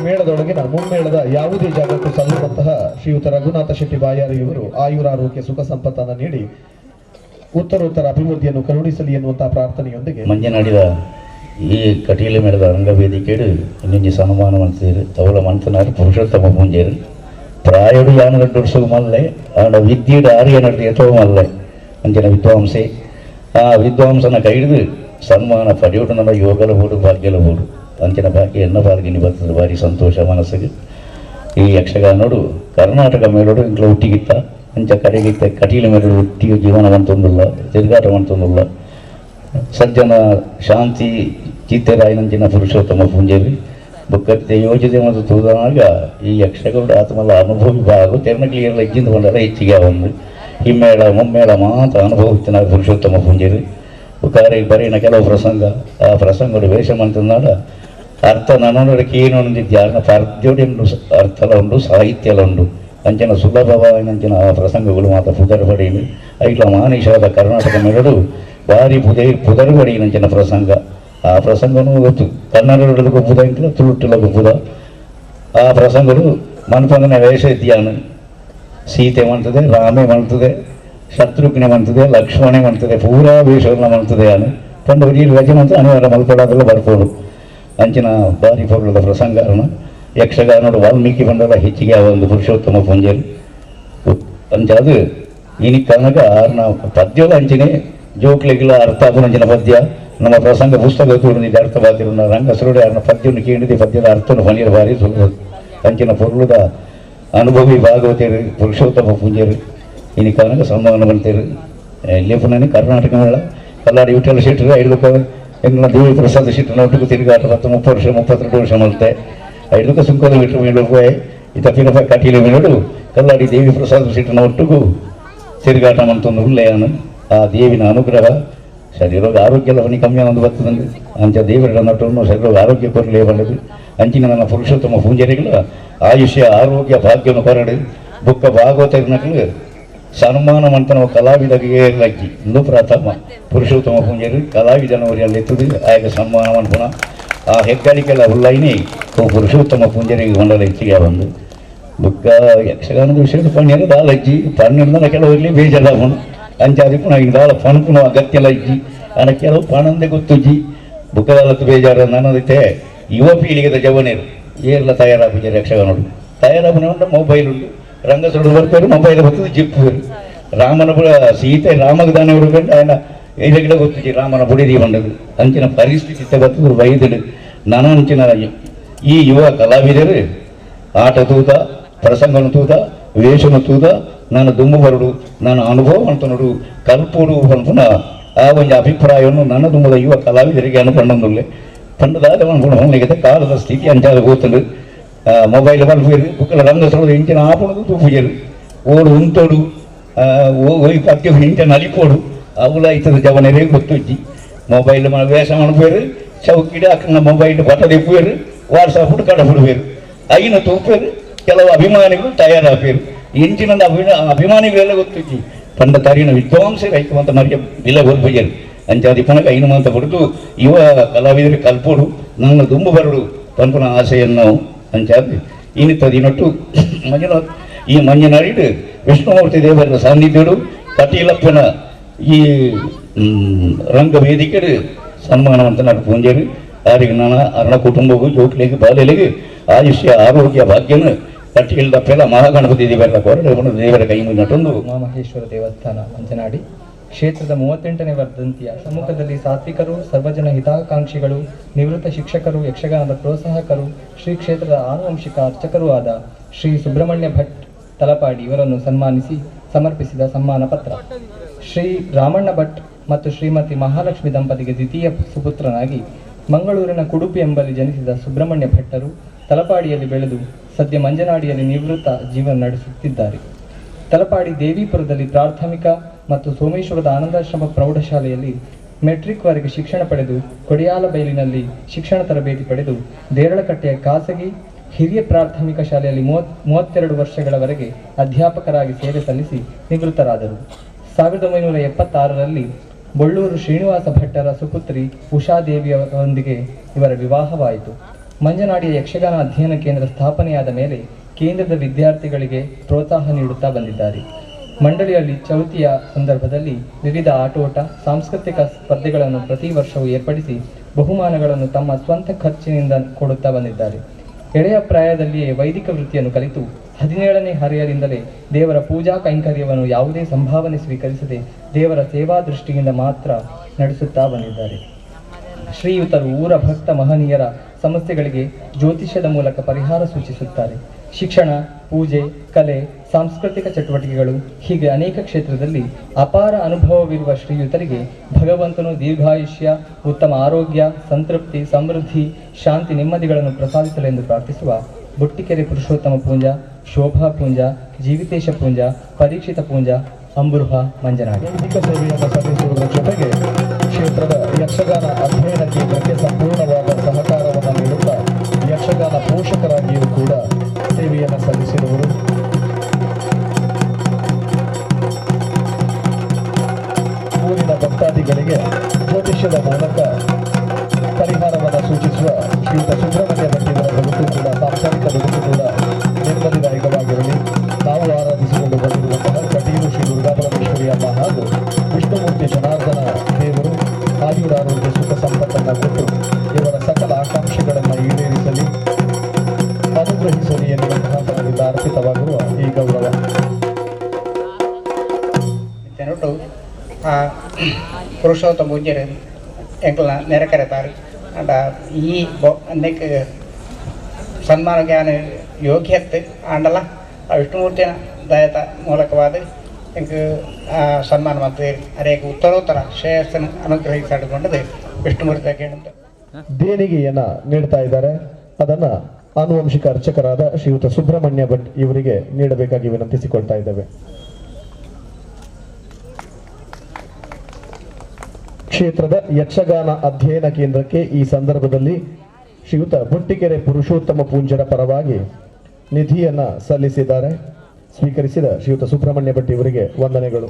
ಮೇಳದೊಳಗಿನ ಮುಮ್ಮೇಳದ ಯಾವುದೇ ಜಾಗಕ್ಕೂ ಸಲ್ಲುವಂತಹ ಶ್ರೀಯುತ ರಘುನಾಥ ಶೆಟ್ಟಿ ಬಾಯಾರಿ ಇವರು ಆಯುರಾರೋಗ್ಯ ಸುಖ ಸಂಪತ್ತನ್ನು ನೀಡಿ ಉತ್ತರೋತ್ತರ ಅಭಿವೃದ್ಧಿಯನ್ನು ಕರುಣಿಸಲಿ ಎನ್ನುವಂತಹ ಪ್ರಾರ್ಥನೆಯೊಂದಿಗೆ ಮಂಜನಾಡಿದ ಈ ಕಟೀಲು ಮೇಳದ ರಂಗವೇದಿಕೆಡು ಇನ್ನೊಂದು ಸನ್ಮಾನ ಮಂತ್ರಿ ತವಲ ಮಂತನಾರು ಪುರುಷೋತ್ತಮ ಪೂಂಜೇರು ಪ್ರಾಯಡು ಯಾನಗಡ್ಡು ಸುಮಲ್ಲೆ ಆಡ ವಿದ್ಯುಡ್ ಆರ್ಯ ನಡೆದು ಎತ್ತವಮಲ್ಲೆ ಅಂಚಿನ ವಿದ್ವಾಂಸೆ ಆ ವಿದ್ವಾಂಸನ ಕೈಡಿದು ಸನ್ಮಾನ ಪಡೆಯುವುದು ನನ್ನ ಯೋಗಲ ಬೋಡು ಭಾಗ್ಯಲ ಬೋಡು ಅಂಚಿನ ಭಾಗ್ಯ ಎನ್ನ ಪಾಲ್ಗಿನಿ ಬರ್ತದೆ. ಭಾರಿ ಸಂತೋಷ ಮನಸ್ಸಿಗೆ. ಈ ಯಕ್ಷಗಾನೋಡು ಕರ್ನಾಟಕ ಮೇಲೋಡು ಇಂట్లో ಹುಟ್ಟಿಗಿತ್ತ ಅಂಚ ಕಡೆಗಿತ್ತ ಕಟೀಲು ಮೇಲೋಡು ಹುಟ್ಟಿಯು ಜೀವನವಂತೊಂದಿಲ್ಲ, ತಿರುಗಾಟವಂತೊಂದಿಲ್ಲ. ಸಜ್ಜನ ಶಾಂತಿ ಚಿತ್ತರಾಯನಂಚಿನ ಪುರುಷೋತ್ತಮ ಪೂಂಜೇರಿ ಬುಕ್ಕತ್ತೆ ಯೋಜನೆ ಮತ್ತು ತೂದನಾಗ ಈ ಯಕ್ಷಗೌಡ ಆತ್ಮಲ್ಲ ಅನುಭವಿ ಭಾಗ ತೆರನಗಿಲಿಯೆಲ್ಲ ಇಜ್ಜಿಂದು ಬಂದಲ್ಲ ಹೆಚ್ಚಿಗೆ ಒಂದು ಹಿಮ್ಮೇಳ ಮುಮ್ಮೇಳ ಮಾತ್ರ ಅನುಭವಿಸ್ತಾನ ಪುರುಷೋತ್ತಮ ಪೂಂಜೇರಿ. ಬುಕ್ಕಾರಿಗೆ ಬರೀನ ಕೆಲವು ಪ್ರಸಂಗ ಆ ಪ್ರಸಂಗಗಳು ವೇಷ ಮಂತನಾಡ ಅರ್ಥ ನನ್ನೊಂದಕ್ಕೆ ಏನು ಹೊಂದಿದ್ದ ಪದ್ಯೋಡಿ ಉಂಟು, ಅರ್ಥಲ ಉಂಟು, ಸಾಹಿತ್ಯಲ ಉಂಟು ಅಂಚನ ಸುಲಭವಾದಂಚಿನ ಆ ಪ್ರಸಂಗಗಳು ಮಾತ್ರ ಪುದರ್ಪಡೆಯಿನಿ ಐಟ್ಲ ಮಾನೀಷವಾದ ಕರ್ನಾಟಕ ಮೇಲಡು ಭಾರಿ ಪುದರ್ಪಡೆಯಿನಂಚಿನ ಪ್ರಸಂಗ. ಆ ಪ್ರಸಂಗನೂ ಗೊತ್ತು. ಕನ್ನಡದೊಳಗೂ ಪುದ ಇಂಟಿಲ್ಲ, ತುಳುಟ್ಟುಲಗೂ ಪುದ. ಆ ಪ್ರಸಂಗಗಳು ಮನ್ಪಂಗನ ವೇಷ ಇದ್ಯಾನು ಸೀತೆ ಮಾಡ್ತದೆ, ರಾಮೆ ಮಾಡ್ತದೆ, ಶತ್ರುಘ್ನೆ ಮಾಡ್ತದೆ, ಲಕ್ಷ್ಮಣೆ ಮಾಡ್ತದೆ, ಪೂರಾ ವೇಷಗಳನ್ನ ಮಾಡ್ತದೆ. ಯಾನು ತಂದು ಈ ರಚನೆ ಅಂತ ಅನಿವಾರ್ಯ ಮಲ್ಪಡೋದೆಲ್ಲ ಬರ್ಬೋದು. ಅಂಚಿನ ಭಾರಿ ಪೌರದ ಪ್ರಸಂಗನ ಯಕ್ಷಗಾನೋಡು ವಾಲ್ಮೀಕಿ ಬಂಡಲ ಹೆಚ್ಚಿಗೆ ಆ ಒಂದು ಪುರುಷೋತ್ತಮ ಪೂಂಜೇರಿ ಅಂಚ ಅದು ಇನಿ ಕನಕ ನಾವು ಪದ್ಯದ ಅಂಚಿನೇ ಜೋಕ್ಲೆಗಿಲ್ಲ ಅರ್ಥ ಆಗುವಂಚಿನ ಪದ್ಯ ನಮ್ಮ ಪ್ರಸಂಗ ಪುಸ್ತಕ ತೋರಿದ ಅರ್ಥ ಬಾತಿರೋ ರಂಗಸರುಡೆ ಅವನ ಪದ್ಯವನ್ನು ಕೇಳಿದೆ, ಪದ್ಯದ ಅರ್ಥವನ್ನು ಹೊಂದಿರ ಭಾರಿ ಸುಲಭ ಅಂಚಿನ ಪೊರ್ಲುದ ಅನುಭವಿ ಭಾಗವತೇರಿ ಪುರುಷೋತ್ತಮ ಪೂಂಜೇರಿ ಇನಿ ಕನಕ ಸನ್ಮಾನ ಬಂತೇರಿ. ಲೇಪನೇ ಕರ್ನಾಟಕ ಮೇಳ ಕಲ್ಲಾಡಿ ವಿಠಲ ಶೆಟ್ಟರು ಐದಕ್ಕ ಎಂಗ್ಲ ದೇವಿ ಪ್ರಸಾದ ಶೆಟ್ಟನ ಒಟ್ಟಿಗೆ ತಿರುಗಾಟ 30 ವರ್ಷ 32 ವರ್ಷ ಮಲ್ತೆ ಐದಕ್ಕ ಸುಂಕದ ಮೀಟರ್ ಮೇಲೂ ಈ ತಪ್ಪಿನ ಕಟೀಲು ಮೇಲಡು ಕಲ್ಲಾಡಿ ದೇವಿ ಪ್ರಸಾದ ಶೆಟ್ಟನ ಒಟ್ಟಿಗೂ ತಿರುಗಾಟ ಮಂತೊಂದು ಉಲ್ಲೇಯನು. ಆ ದೇವಿನ ಅನುಗ್ರಹ ಶರೀರೋಗ ಆರೋಗ್ಯ ಎಲ್ಲ ಅವನಿಗೆ ಕಮ್ಮಿ ಒಂದು ಬರ್ತದಂದು ಅಂಚ ದೇವರ ನಟವನ್ನು ಶರೀರೋಗ ಆರೋಗ್ಯ ಕೊರಲೇ ಬಂದದು. ಅಂಚಿನ ನನ್ನ ಪುರುಷೋತ್ತಮ ಪೂಂಜರಿಗಳ ಆಯುಷ್ಯ ಆರೋಗ್ಯ ಭಾಗ್ಯವನ್ನು ಕೊರಡು ಬುಕ್ಕ ಭಾಗವತರಿನಗಳು ಸನ್ಮಾನ ಮಂತನ ಕಲಾವಿದರಿಗೆ ಲಕ್ಕಿ ಇಂದು ಪ್ರಥಮ ಪುರುಷೋತ್ತಮ ಪೂಂಜರು ಕಲಾವಿದನವರೆಲ್ಲ ಎತ್ತುದು ಆಗ ಸನ್ಮಾನ ಮಂಪನ ಆ ಹೆಗ್ಗಳಿಕೆಲ್ಲ ಉಳ್ಳೈನಿ ಪುರುಷೋತ್ತಮ ಪೂಂಜರಿಗೆ ಹೊಂಡಲ ಹೆಚ್ಚಿಗೆ ಬಂದು ಬುಕ್ಕ ಯಕ್ಷಗಾನದ ವಿಷಯದ ಪಣ್ಣಿಯರು ದಾಲಜ್ಜಿ ಪಣ್ಣಿಂದ ಕೆಲವರಲ್ಲಿ ಬೇಜಾರಾವನು ಅಂಚಾದಿ ಪುನಃ ಈಗ ದಾಳ ಪಣ್ ಅಗತ್ಯ ಇಜ್ಜಿ ಅನ್ನ ಕೆಲವು ಪಣಂದೆ ಗೊತ್ತುಜ್ಜಿ ಬುಕ್ಕದಾಲತ್ತು ಬೇಜಾರ ನನ್ನದೈತೆ ಯುವ ಪೀಳಿಗೆದ ಜವನೇರು ಏರ್ಲ ತಯಾರಾಗಿದ್ದಾರೆ ಯಕ್ಷಗಾನೋಡು ತಯಾರಾಗುನ ಉಂಟು ಮೊಬೈಲ್ ಉಂಟು ರಂಗಸೊಡು ಬರ್ತಾರೆ ಮೊಬೈಲ್ ಬರ್ತದೆ ಜಿಪ್ಪು ರಾಮನ ಸೀತೆ ರಾಮಗ ದಾನವರು ಕಂಡು ఆయన ಇದೆಲ್ಲ ಗೊತ್ತಿದೆ ರಾಮನ ಬುಡಿದಿ ಬಂದದು ಅಂಚಿನ ಪರಿಸ್ಥಿತಿ ಬರ್ತದೆ ವೈದ್ಯರು ನನಂಚಿನ ಈ ಯುವ ಕಲಾವಿದರು ಆಟ ತೂತ ಪ್ರಸಂಗನ ತೂತ ವೇಷನ ತೂತ ನಾನು ದುಂಬು ಬರಡು ನಾನು ಅನುಭವ ಅಂತ ನೋಡು ಕಲ್ಪೋಡು ಅನ್ಪುನ ಆ ಒಂದು ಅಭಿಪ್ರಾಯವನ್ನು ನನ್ನ ದುಂಬದ ಯುವ ಕಲಾವಿದರಿಗೆ ಅನ್ಕೊಂಡೊಂದುಲ್ಲೆ ಪಂಡದಾದ ಅನ್ಕೊಂಡು ಕಾಲದ ಸ್ಥಿತಿ ಅಂಚಾದ ಗೊತ್ತಲು ಮೊಬೈಲ್ ಬಲ್ಪೇರು ಬುಕ್ಕಲ ರಂಗಸೊಳದು ಇಂಚಿನ ಆಪಣದು ತೂಪುಜರು ಓಡು ಉಂತೋಡು ಓಯ್ ಪತ್ಯ ಇಂಚಿನ ಅಲಿಪೋಡು ಅವಳ ಐತದ ಜವನರೇ ಗೊತ್ತುಜ್ಜಿ ಮೊಬೈಲ್ ವೇಷ ಮಣಪೇರು ಚೌಕಿಡ ಅಕ್ಕನ ಮೊಬೈಲ್ ಬಟ್ಟದೆಪ್ಪೇರು ವಾಟ್ಸಾಪ್ ಕಡಬಿಡುವೇರು ಐನ ತೂಪೇರು ಕೆಲವು ಅಭಿಮಾನಿಗಳು ತಯಾರಾಪೇರು ಇಂಚಿನ ಅಭಿಮಾನಿಗಳೆಲ್ಲ ಗೊತ್ತಿಜ್ಜಿ ಪಂಡ ತರಿನ ವಿದ್ವಾಂಸರು ಐತು ಅಂತ ಮರಿಯ ಬಿಲ ಗೋಲ್ಪಯ್ಯರು ಅಂಚಾದಿ ಪಣಕ ಐನು ಅಂತ ಹೊರತು ಯುವ ಕಲಾವಿದರು ಕಲ್ಪೋಡು ನನ್ನ ದುಂಬು ಬರಡು ಪಂಪನ ಆಸೆಯನ್ನು ಅಂಚಾದಿ ಇನ್ನಿತ್ತದಿನೊಟ್ಟು ಮಂಜುನಾಥ್ ಈ ಮಂಜನಾಡಿಡು ವಿಷ್ಣುಮೂರ್ತಿ ದೇವರ ಸಾನ್ನಿಧ್ಯಡು ಕಟೀಲಪ್ಪನ ಈ ರಂಗ ವೇದಿಕೆಡು ಸನ್ಮಾನವಂತನಾಡು ಪೂಂಜರು ಯಾರಿಗೆ ನಾನು ಅರ್ಣ ಕುಟುಂಬವು ಜೋಕ್ಲಿಗೆ ಬಾಲ್ಯಲಿಗೆ ಆಯುಷ್ಯ ಆರೋಗ್ಯ ಭಾಗ್ಯನು ಕಟೀಲದಪ್ಪೆಲ್ಲ ಮಹಾಗಣಪತಿ ದೇವರ ಕೊರಡು ದೇವರ ಕೈ ಮುನ್ನಟೊಂದು ಉಮಾಮಹೇಶ್ವರ ದೇವಸ್ಥಾನ ಮಂಜನಾಡಿ ಕ್ಷೇತ್ರದ 38ನೇ ವರ್ಧಂತಿಯ ಸಮ್ಮುಖದಲ್ಲಿ ಸಾತ್ವಿಕರು, ಸರ್ವಜನ ಹಿತಾಕಾಂಕ್ಷಿಗಳು, ನಿವೃತ್ತ ಶಿಕ್ಷಕರು, ಯಕ್ಷಗಾನದ ಪ್ರೋತ್ಸಾಹಕರು, ಶ್ರೀ ಕ್ಷೇತ್ರದ ಆನುವಂಶಿಕ ಅರ್ಚಕರೂ ಆದ ಶ್ರೀ ಸುಬ್ರಹ್ಮಣ್ಯ ಭಟ್ ತಲಪಾಡಿ ಇವರನ್ನು ಸನ್ಮಾನಿಸಿ ಸಮರ್ಪಿಸಿದ ಸನ್ಮಾನ ಪತ್ರ. ಶ್ರೀ ರಾಮಣ್ಣ ಭಟ್ ಮತ್ತು ಶ್ರೀಮತಿ ಮಹಾಲಕ್ಷ್ಮಿ ದಂಪತಿಗೆ ದ್ವಿತೀಯ ಸುಪುತ್ರನಾಗಿ ಮಂಗಳೂರಿನ ಕುಡುಪಿ ಎಂಬಲ್ಲಿ ಜನಿಸಿದ ಸುಬ್ರಹ್ಮಣ್ಯ ಭಟ್ಟರು ತಲಪಾಡಿಯಲ್ಲಿ ಬೆಳೆದು ಸದ್ಯ ಮಂಜನಾಡಿಯಲ್ಲಿ ನಿವೃತ್ತ ಜೀವನ ನಡೆಸುತ್ತಿದ್ದಾರೆ. ತಲಪಾಡಿ ದೇವಿಪುರದಲ್ಲಿ ಪ್ರಾಥಮಿಕ ಮತ್ತು ಸೋಮೇಶ್ವರದ ಆನಂದಾಶ್ರಮ ಪ್ರೌಢಶಾಲೆಯಲ್ಲಿ ಮೆಟ್ರಿಕ್ವರೆಗೆ ಶಿಕ್ಷಣ ಪಡೆದು ಕೊಡಿಯಾಲಬೈಲಿನಲ್ಲಿ ಶಿಕ್ಷಣ ತರಬೇತಿ ಪಡೆದು ದೇರಳಕಟ್ಟೆಯ ಖಾಸಗಿ ಹಿರಿಯ ಪ್ರಾಥಮಿಕ ಶಾಲೆಯಲ್ಲಿ 32 ವರ್ಷಗಳವರೆಗೆ ಅಧ್ಯಾಪಕರಾಗಿ ಸೇವೆ ಸಲ್ಲಿಸಿ ನಿವೃತ್ತರಾದರು. 1976ರಲ್ಲಿ ಬೊಳ್ಳೂರು ಶ್ರೀನಿವಾಸ ಭಟ್ಟರ ಸುಪುತ್ರಿ ಉಷಾದೇವಿಯವರೊಂದಿಗೆ ಇವರ ವಿವಾಹವಾಯಿತು. ಮಂಜನಾಡಿಯ ಯಕ್ಷಗಾನ ಅಧ್ಯಯನ ಕೇಂದ್ರ ಸ್ಥಾಪನೆಯಾದ ಮೇಲೆ ಕೇಂದ್ರದ ವಿದ್ಯಾರ್ಥಿಗಳಿಗೆ ಪ್ರೋತ್ಸಾಹ ನೀಡುತ್ತಾ ಬಂದಿದ್ದಾರೆ. ಮಂಡಳಿಯಲ್ಲಿ ಚೌತಿಯ ಸಂದರ್ಭದಲ್ಲಿ ವಿವಿಧ ಆಟೋಟ ಸಾಂಸ್ಕೃತಿಕ ಸ್ಪರ್ಧೆಗಳನ್ನು ಪ್ರತಿ ವರ್ಷವೂ ಏರ್ಪಡಿಸಿ ಬಹುಮಾನಗಳನ್ನು ತಮ್ಮ ಸ್ವಂತ ಖರ್ಚಿನಿಂದ ಕೊಡುತ್ತಾ ಬಂದಿದ್ದಾರೆ. ಎಳೆಯ ಪ್ರಾಯದಲ್ಲಿಯೇ ವೈದಿಕ ವೃತ್ತಿಯನ್ನು ಕಲಿತು 17ನೇ ಹರೆಯದಿಂದಲೇ ದೇವರ ಪೂಜಾ ಕೈಂಕರ್ಯವನ್ನು ಯಾವುದೇ ಸಂಭಾವನೆ ಸ್ವೀಕರಿಸದೆ ದೇವರ ಸೇವಾ ದೃಷ್ಟಿಯಿಂದ ಮಾತ್ರ ನಡೆಸುತ್ತಾ ಬಂದಿದ್ದಾರೆ. ಶ್ರೀಯುತರು ಊರ ಭಕ್ತ ಮಹನೀಯರ ಸಮಸ್ಯೆಗಳಿಗೆ ಜ್ಯೋತಿಷ್ಯದ ಮೂಲಕ ಪರಿಹಾರ ಸೂಚಿಸುತ್ತಾರೆ. ಶಿಕ್ಷಣ, ಪೂಜೆ, ಕಲೆ, ಸಾಂಸ್ಕೃತಿಕ ಚಟುವಟಿಕೆಗಳು ಹೀಗೆ ಅನೇಕ ಕ್ಷೇತ್ರದಲ್ಲಿ ಅಪಾರ ಅನುಭವವಿರುವ ಶ್ರೀಯುತರಿಗೆ ಭಗವಂತನು ದೀರ್ಘಾಯುಷ್ಯ, ಉತ್ತಮ ಆರೋಗ್ಯ, ಸಂತೃಪ್ತಿ, ಸಮೃದ್ಧಿ, ಶಾಂತಿ, ನೆಮ್ಮದಿಗಳನ್ನು ಪ್ರಸಾದಿಸಲೆಂದು ಪ್ರಾರ್ಥಿಸುವ ಬುಟ್ಟಿಕೆರೆ ಪುರುಷೋತ್ತಮ ಪೂಂಜ, ಶೋಭಾ ಪೂಂಜ, ಜೀವಿತೇಶ ಪೂಂಜ, ಪರೀಕ್ಷಿತ ಪೂಂಜ, ಅಂಬುರುಹ ಮಂಜನಾಡಿ. ವೈದಿಕ ಸೇವೆಯನ್ನು ಸಲ್ಲಿಸುವುದರ ಜೊತೆಗೆ ಕ್ಷೇತ್ರದ ಯಕ್ಷಗಾನ ಅಧ್ಯಯನ ಕೇಂದ್ರಕ್ಕೆ ಸಂಪೂರ್ಣವಾದ ಸಹಕಾರವನ್ನು ನೀಡುತ್ತಾ ಯಕ್ಷಗಾನ ಪೋಷಕರಾಗಿಯೂ ಕೂಡ ಸೇವೆಯನ್ನು ಸಲ್ಲಿಸಿರುವರು. ಊರಿನ ಭಕ್ತಾದಿಗಳಿಗೆ ಜ್ಯೋತಿಷ್ಯದ ಮೂಲಕ ಪರಿಹಾರವನ್ನು ಸೂಚಿಸುವ ಶ್ರೀಯುತ ಸುಬ್ರಹ್ಮಣ್ಯ ಭಟ್ಟಿಯವರ ಬದುಕು ಕೂಡ ಸಾಂಸಾರಿಕ ಬದುಕು ಕೂಡ ನೆಮ್ಮದಿದಾಯಕವಾಗಿರಲಿ. ನಾವು ಆರಾಧಿಸಿಕೊಂಡು ಬಂದಿರುವಂತಹ ಕಟೀಲು ಶ್ರೀ ದುರ್ಗಾಪರಮೇಶ್ವರಿ ಅಮ್ಮ ಹಾಗೂ ವಿಷ್ಣುಮೂರ್ತಿ ಜನಾರ್ದನ ದೇವರು ಆಯುರಾರೋಗ್ಯ ಸುಖ ಸಂಪತ್ತನ್ನು ಕೊಟ್ಟು ಇವರ ಸಕಲ ಆಕಾಂಕ್ಷೆಗಳನ್ನು ಈಡೇರಿಸಲಿ, ಅನುಗ್ರಹಿಸಲಿ ಎನ್ನುವಂತಹ ತನದಿಂದ ಅರ್ಪಿತವಾಗಿರುವ ಈ ಗೌರವ. ಪುರುಷೋತ್ತಮ ಪೂಜ್ಯರು ಎಂಕಲ್ನ ನೆರೆಕರೆತಾರೆ ಅಂಡ ಈ ಅನ್ನಕ್ಕೆ ಸನ್ಮಾನ ಜ್ಞಾನ ಯೋಗ್ಯತೆ ಆಂಡಲ ವಿಷ್ಣುಮೂರ್ತಿಯ ದಯತ ಮೂಲಕವಾದ ಎಂಕ್ ಸನ್ಮಾನ ಮತ್ತು ಅನೇಕ ಉತ್ತರೋತ್ತರ ಶ್ರೇಯಸ್ಸನ್ನು ಅನುಗ್ರಹಿಸಿಕೊಂಡದ್ದು ವಿಷ್ಣುಮೂರ್ತಿ ಕೇಳುತ್ತ ದೇಣಿಗೆಯನ್ನ ನೀಡ್ತಾ ಇದ್ದಾರೆ. ಅದನ್ನ ಆನುವಂಶಿಕ ಅರ್ಚಕರಾದ ಶ್ರೀಯುತ ಸುಬ್ರಹ್ಮಣ್ಯ ಭಟ್ ಇವರಿಗೆ ನೀಡಬೇಕಾಗಿ ವಿನಂತಿಸಿಕೊಳ್ತಾ ಇದ್ದೇವೆ. ಕ್ಷೇತ್ರದ ಯಕ್ಷಗಾನ ಅಧ್ಯಯನ ಕೇಂದ್ರಕ್ಕೆ ಈ ಸಂದರ್ಭದಲ್ಲಿ ಶ್ರೀಯುತ ಬುಟ್ಟಿಕೆರೆ ಪುರುಷೋತ್ತಮ ಪೂಂಜರ ಪರವಾಗಿ ನಿಧಿಯನ್ನ ಸಲ್ಲಿಸಿದ್ದಾರೆ. ಸ್ವೀಕರಿಸಿದ ಶ್ರೀಯುತ ಸುಬ್ರಹ್ಮಣ್ಯ ಭಟ್ ಇವರಿಗೆ ವಂದನೆಗಳು.